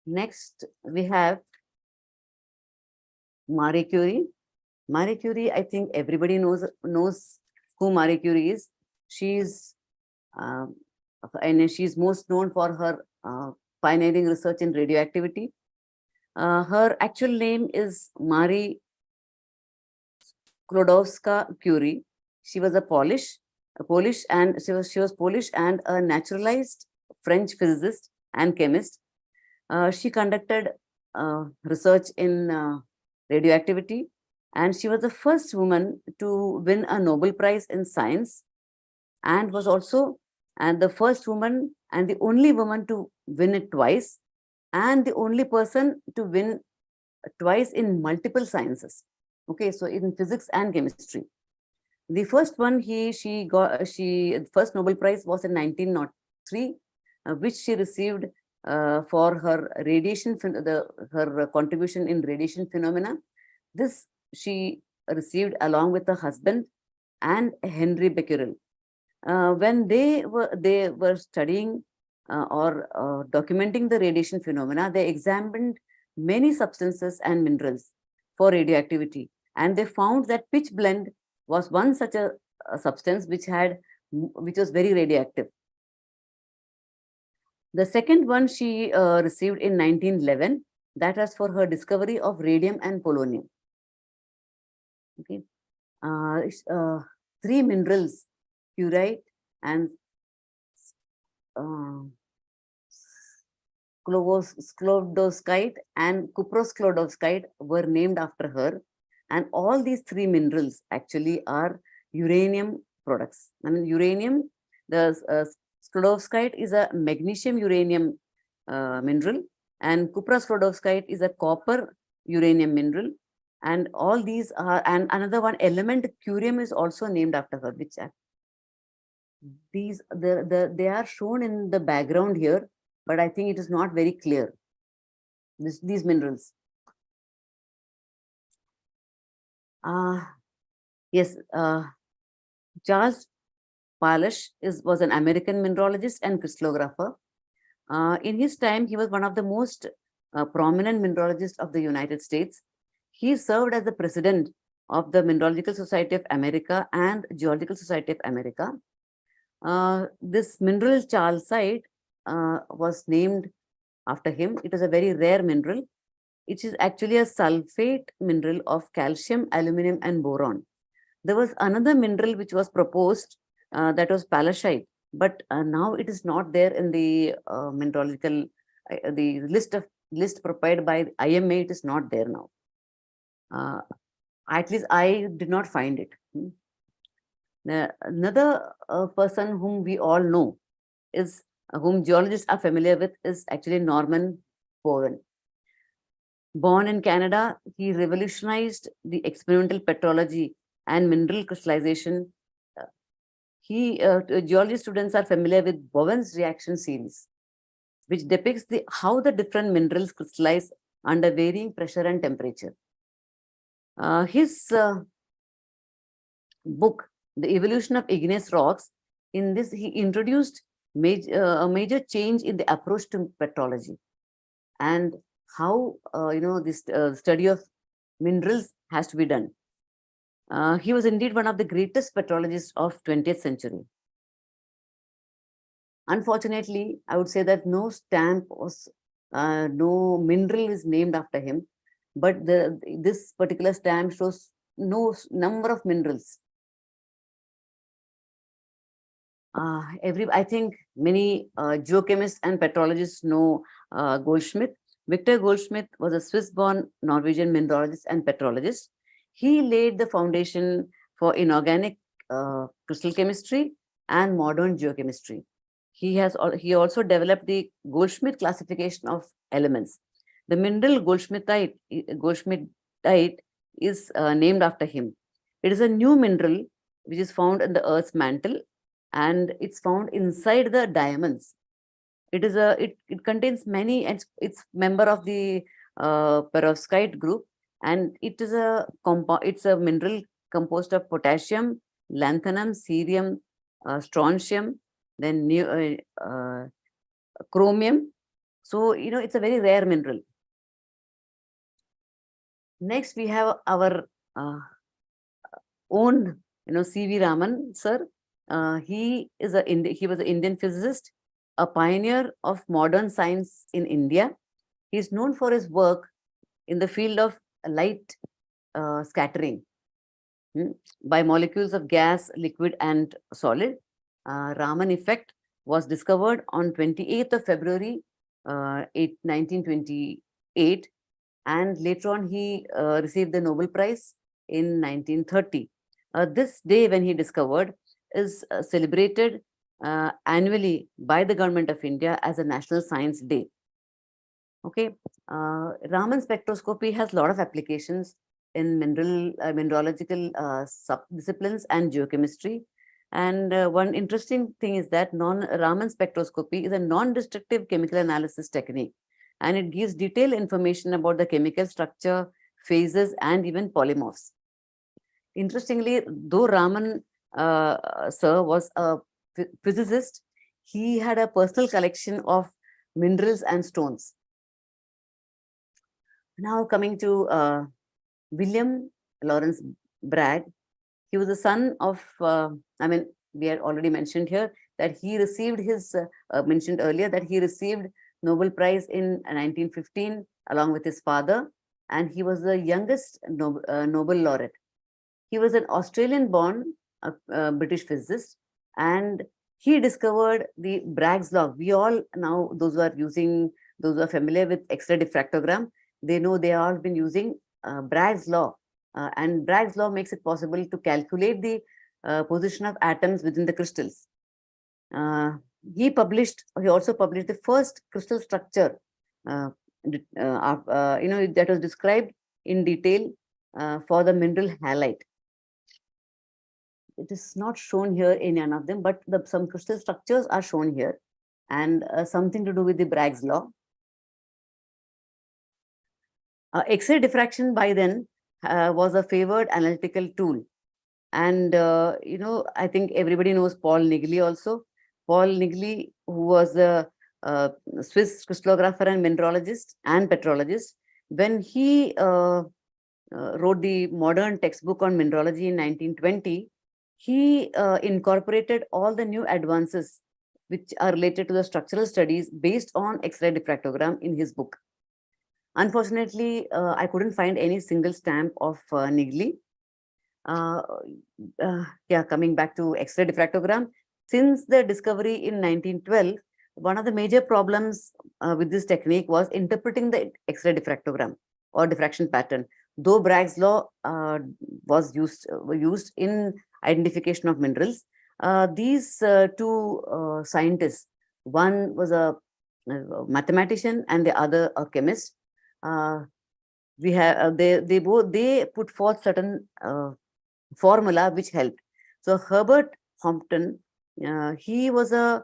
Next, we have Marie Curie. Marie Curie, I think everybody knows who Marie Curie is. She's most known for her pioneering research in radioactivity. Her actual name is Marie Sklodowska-Curie. She was Polish, and she was Polish and a naturalized French physicist and chemist. She conducted research in radioactivity, and she was the first woman to win a Nobel Prize in science, and was also the first woman and the only woman to win it twice, and the only person to win twice in multiple sciences. Okay, so in physics and chemistry. The first one first Nobel Prize was in 1903, which she received for her her contribution in radiation phenomena. This she received along with her husband and Henry Becquerel. When they were studying or documenting the radiation phenomena, they examined many substances and minerals for radioactivity, and they found that pitch blende was one such a substance which was very radioactive. The second one she received in 1911, that was for her discovery of radium and polonium. Okay, three minerals, curiite and sklodowskite and cuprosklodowskite were named after her. And all these three minerals actually are uranium products. I mean, uranium, the sklodowskite is a magnesium uranium mineral, and cuprosklodowskite is a copper uranium mineral. And all these are, and another one element, curium, is also named after her, which they are shown in the background here, but I think it is not very clear. These minerals. Yes, Charles Pallas was an American mineralogist and crystallographer. In his time, he was one of the most prominent mineralogists of the United States. He served as the president of the Mineralogical Society of America and Geological Society of America. This mineral chalcite was named after him. It is a very rare mineral. It is actually a sulfate mineral of calcium, aluminum, and boron. There was another mineral which was proposed, that was pallashite, but now it is not there in the mineralogical, the list prepared by IMA. It is not there now. At least I did not find it. Another person whom we all know is, whom geologists are familiar with, is actually Norman Bowen. Born in Canada, he revolutionized the experimental petrology and mineral crystallization. Geology students are familiar with Bowen's reaction series, which depicts how the different minerals crystallize under varying pressure and temperature. His book, The Evolution of Igneous Rocks, in this he introduced a major change in the approach to petrology. And how this study of minerals has to be done. He was indeed one of the greatest petrologists of 20th century. Unfortunately, I would say that no stamp was, no mineral is named after him, but this particular stamp shows number of minerals. I think many geochemists and petrologists know Goldschmidt. Victor Goldschmidt was a Swiss-born Norwegian mineralogist and petrologist. He laid the foundation for inorganic crystal chemistry and modern geochemistry. He also developed the Goldschmidt classification of elements. The mineral Goldschmidtite is named after him. It is a new mineral which is found in the Earth's mantle, and it's found inside the diamonds. It contains many, and it's member of the perovskite group, and it's a mineral composed of potassium, lanthanum, cerium, strontium, then chromium. So it's a very rare mineral. Next, we have our own C.V. Raman sir. He was an Indian physicist, a pioneer of modern science in India. He is known for his work in the field of light scattering by molecules of gas, liquid, and solid. Raman effect was discovered on 28th of February 1928, and later on he received the Nobel Prize in 1930. This day when he discovered is celebrated annually by the Government of India as a National Science Day. Okay, Raman spectroscopy has a lot of applications in mineralogical subdisciplines and geochemistry. And one interesting thing is that Raman spectroscopy is a non-destructive chemical analysis technique, and it gives detailed information about the chemical structure, phases, and even polymorphs. Interestingly, though Raman sir was a physicist, he had a personal collection of minerals and stones. Now coming to William Lawrence Bragg, he was the son of, we had already mentioned here that he received mentioned earlier that he received Nobel Prize in 1915 along with his father, and he was the youngest Nobel laureate. He was an Australian-born British physicist, and he discovered the Bragg's law. We all now, those who are familiar with X-ray diffractogram, they know they have been using Bragg's law. And Bragg's law makes it possible to calculate the position of atoms within the crystals. He also published the first crystal structure, that was described in detail for the mineral halite. It is not shown here in none of them, but some crystal structures are shown here, and something to do with the Bragg's law. X-ray diffraction by then was a favored analytical tool. And, I think everybody knows Paul Niggli also. Paul Niggli, who was a Swiss crystallographer and mineralogist and petrologist, when he wrote the modern textbook on mineralogy in 1920, he incorporated all the new advances which are related to the structural studies based on X-ray diffractogram in his book. Unfortunately, I couldn't find any single stamp of Niggli. Coming back to X-ray diffractogram, since the discovery in 1912, one of the major problems with this technique was interpreting the X-ray diffractogram or diffraction pattern. Though Bragg's law was used in identification of minerals, these two scientists, one was a mathematician and the other a chemist. They put forth certain formula which helped. So Herbert Hampton, he was a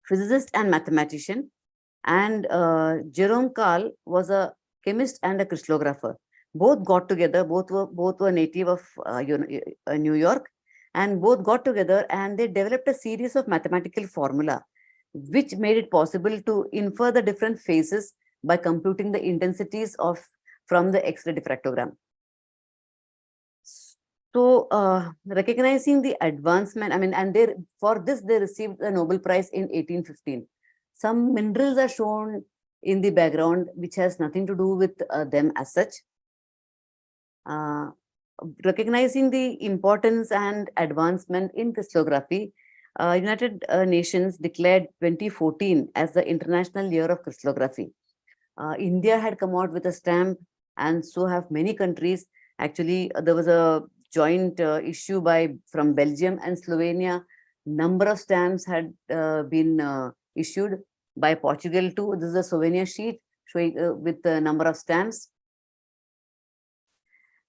physicist and mathematician, and Jerome Karl was a chemist and a crystallographer. Both got together. Both were native of New York, and both got together and they developed a series of mathematical formula which made it possible to infer the different phases by computing the intensities from the X-ray diffractogram. So, recognizing the advancement, I mean, and for this they received the Nobel Prize in 1815. Some minerals are shown in the background, which has nothing to do with them as such. Recognizing the importance and advancement in crystallography, United Nations declared 2014 as the International Year of Crystallography. India had come out with a stamp, and so have many countries. Actually, there was a joint issue from Belgium and Slovenia. Number of stamps had been issued by Portugal too. This is a souvenir sheet showing with the number of stamps.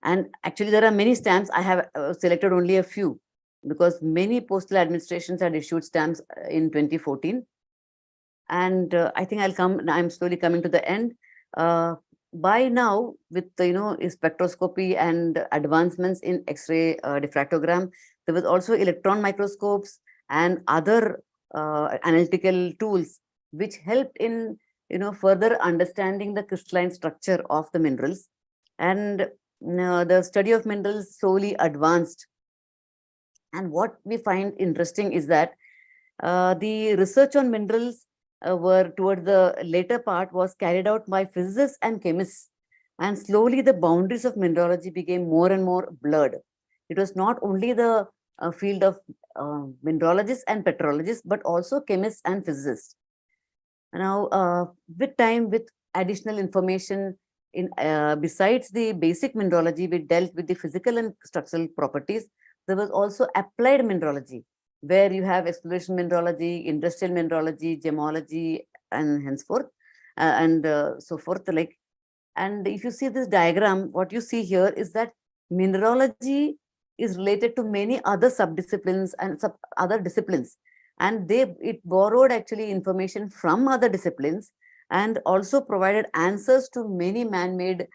And actually, there are many stamps. I have selected only a few because many postal administrations had issued stamps in 2014. And I think I'm slowly coming to the end. By now, with spectroscopy and advancements in X-ray diffractogram, there was also electron microscopes and other analytical tools which helped in further understanding the crystalline structure of the minerals. And the study of minerals slowly advanced. And what we find interesting is that the research on minerals were toward the later part was carried out by physicists and chemists, and slowly the boundaries of mineralogy became more and more blurred. It was not only the field of mineralogists and petrologists, but also chemists and physicists. Now, with time, with additional information besides the basic mineralogy, we dealt with the physical and structural properties. There was also applied mineralogy, where you have exploration mineralogy, industrial mineralogy, gemology, and henceforth, so forth. And if you see this diagram, what you see here is that mineralogy is related to many other subdisciplines and other disciplines, and it borrowed actually information from other disciplines and also provided answers to many man-made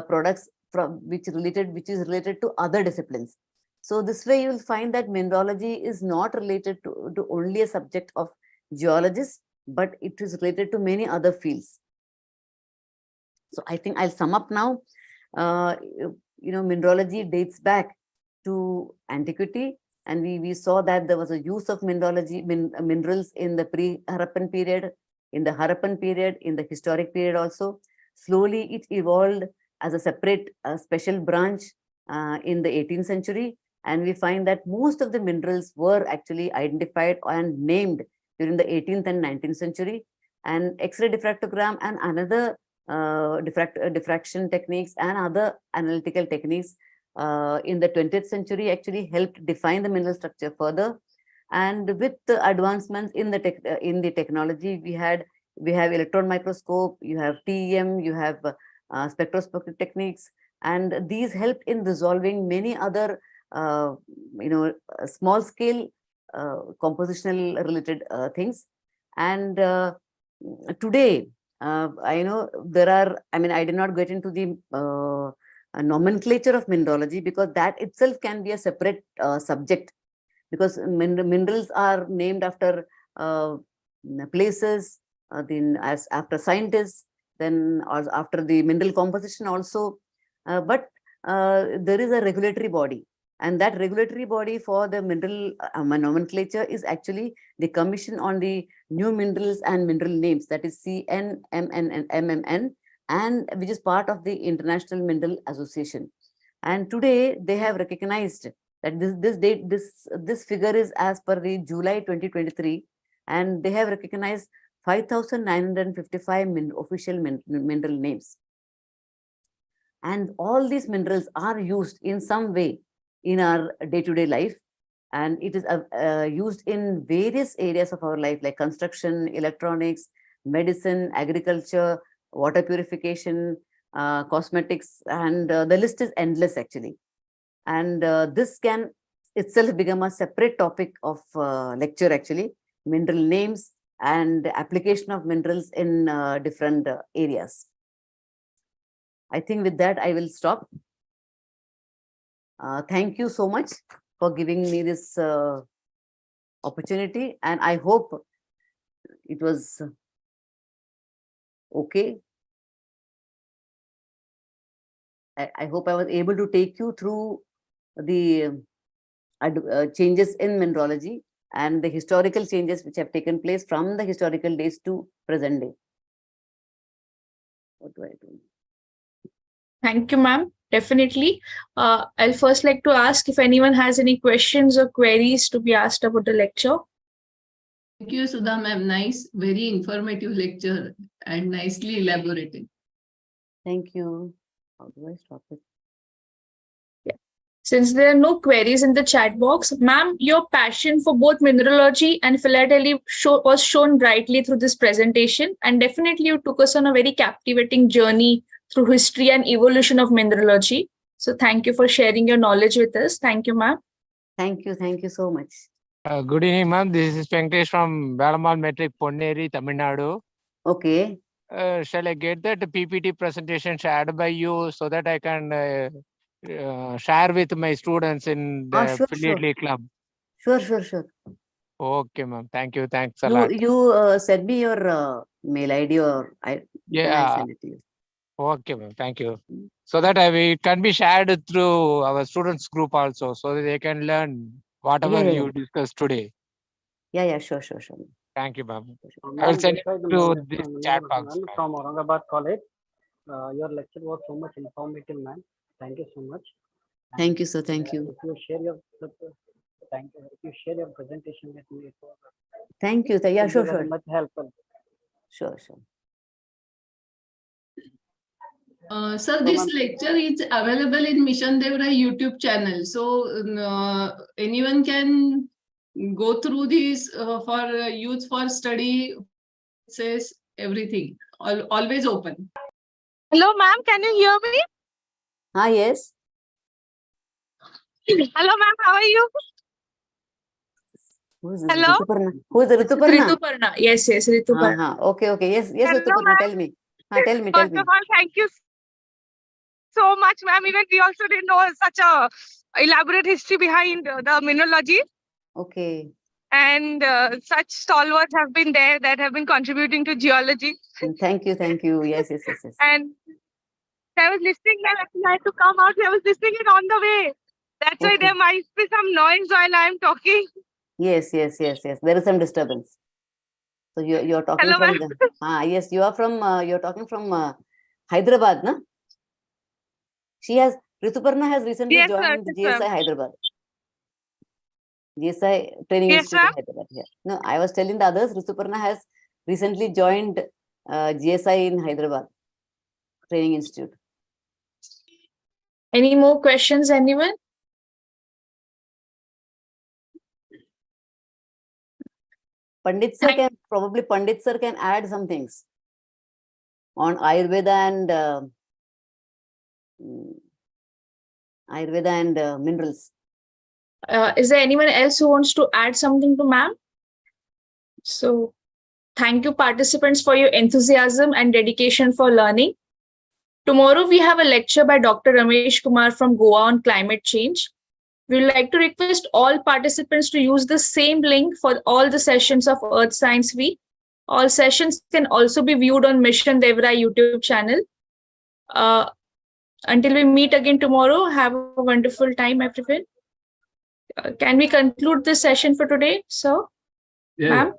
products which is related to other disciplines. So this way you will find that mineralogy is not related to only a subject of geologists, but it is related to many other fields. So I think I'll sum up now. Mineralogy dates back to antiquity, and we saw that there was a use of minerals in the pre-Harappan period, in the Harappan period, in the historic period also. Slowly it evolved as a separate special branch in the 18th century. And we find that most of the minerals were actually identified and named during the 18th and 19th century. And X-ray diffractogram and another diffraction techniques and other analytical techniques in the 20th century actually helped define the mineral structure further. And with the advancements in the technology, we have electron microscope, you have TEM, you have spectroscopic techniques, and these helped in resolving many other small scale compositional related things. And today, I know there are, I did not get into the nomenclature of mineralogy because that itself can be a separate subject, because minerals are named after places, then as after scientists, then after the mineral composition also. But there is a regulatory body, and that regulatory body for the mineral nomenclature is actually the Commission on the New Minerals and Mineral Names, that is CNMN and MMN, and which is part of the International Mineral Association. And today they have recognized that this figure is as per the July 2023, and they have recognized 5,955 official mineral names. And all these minerals are used in some way in our day-to-day life, and it is used in various areas of our life, like construction, electronics, medicine, agriculture, water purification, cosmetics, and the list is endless actually. And this can itself become a separate topic of lecture actually, mineral names and application of minerals in different areas. I think with that I will stop. Thank you so much for giving me this opportunity, and I hope it was okay. I hope I was able to take you through the changes in mineralogy and the historical changes which have taken place from the historical days to present day. What do I do? Thank you, ma'am. Definitely. I'll first like to ask if anyone has any questions or queries to be asked about the lecture. Thank you, Sudha ma'am. Nice, very informative lecture and nicely elaborated. Thank you. How do I stop it? Since there are no queries in the chat box, ma'am, your passion for both mineralogy and philately was shown brightly through this presentation, and definitely you took us on a very captivating journey through history and evolution of mineralogy. So thank you for sharing your knowledge with us. Thank you, ma'am. Thank you so much. Good evening, ma'am. This is Venkatesh from Velamal Metric, Ponneri, Tamil Nadu. Okay. Shall I get that PPT presentation shared by you so that I can share with my students in the Sure. Philately Club? Sure. Okay, ma'am. Thank you. Thanks a lot. You send me your mail ID or I send it to you. Okay, ma'am. Thank you. So that it can be shared through our students group also, so that they can learn whatever you discussed today. Yeah, sure. Thank you, ma'am. I will send it to this chat box. From Aurangabad College. Your lecture was so much informative, man. Thank you so much. Thank you, sir. Thank you. If you share your thank you. If you share your presentation with me, it was Thank you. Yeah, sure. very much helpful. Sure. Sir, this lecture is available in Mission Devrai YouTube channel. So anyone can go through this for use for study, says everything. Always open. Hello, ma'am. Can you hear me? Yes. Hello, ma'am. How are you? Who is this? Hello? Rituparna. Who is Rituparna? Rituparna. Yes, Rituparna. Okay. Yes, Hello, Rituparna. ma'am. Tell me. Tell me. First of all, thank you so much, ma'am. Even we also didn't know such a elaborate history behind the mineralogy. Okay. And such stalwarts have been there that have been contributing to geology. Thank you. Yes. And I was listening, ma'am. Actually, I had to come out. I was listening it on the way. That's why there might be some noise while I'm talking. Yes. There is some disturbance. So you're talking Hello, from yes, you are from you're talking from Hyderabad, na? Rituparna has recently joined GSI Hyderabad. GSI Training Institute of Hyderabad. Yeah. No, I was telling the others, Rituparna has recently joined GSI in Hyderabad Training Institute. Any more questions, anyone? Pandit sir can add some things on Ayurveda and minerals. Is there anyone else who wants to add something to ma'am? So thank you, participants, for your enthusiasm and dedication for learning. Tomorrow we have a lecture by Dr. Ramesh Kumar from Goa on climate change. We would like to request all participants to use the same link for all the sessions of Earth Science Week. All sessions can also be viewed on Mission Devrai YouTube channel. Until we meet again tomorrow, have a wonderful time, everyone. Can we conclude this session for today, sir? Ma'am?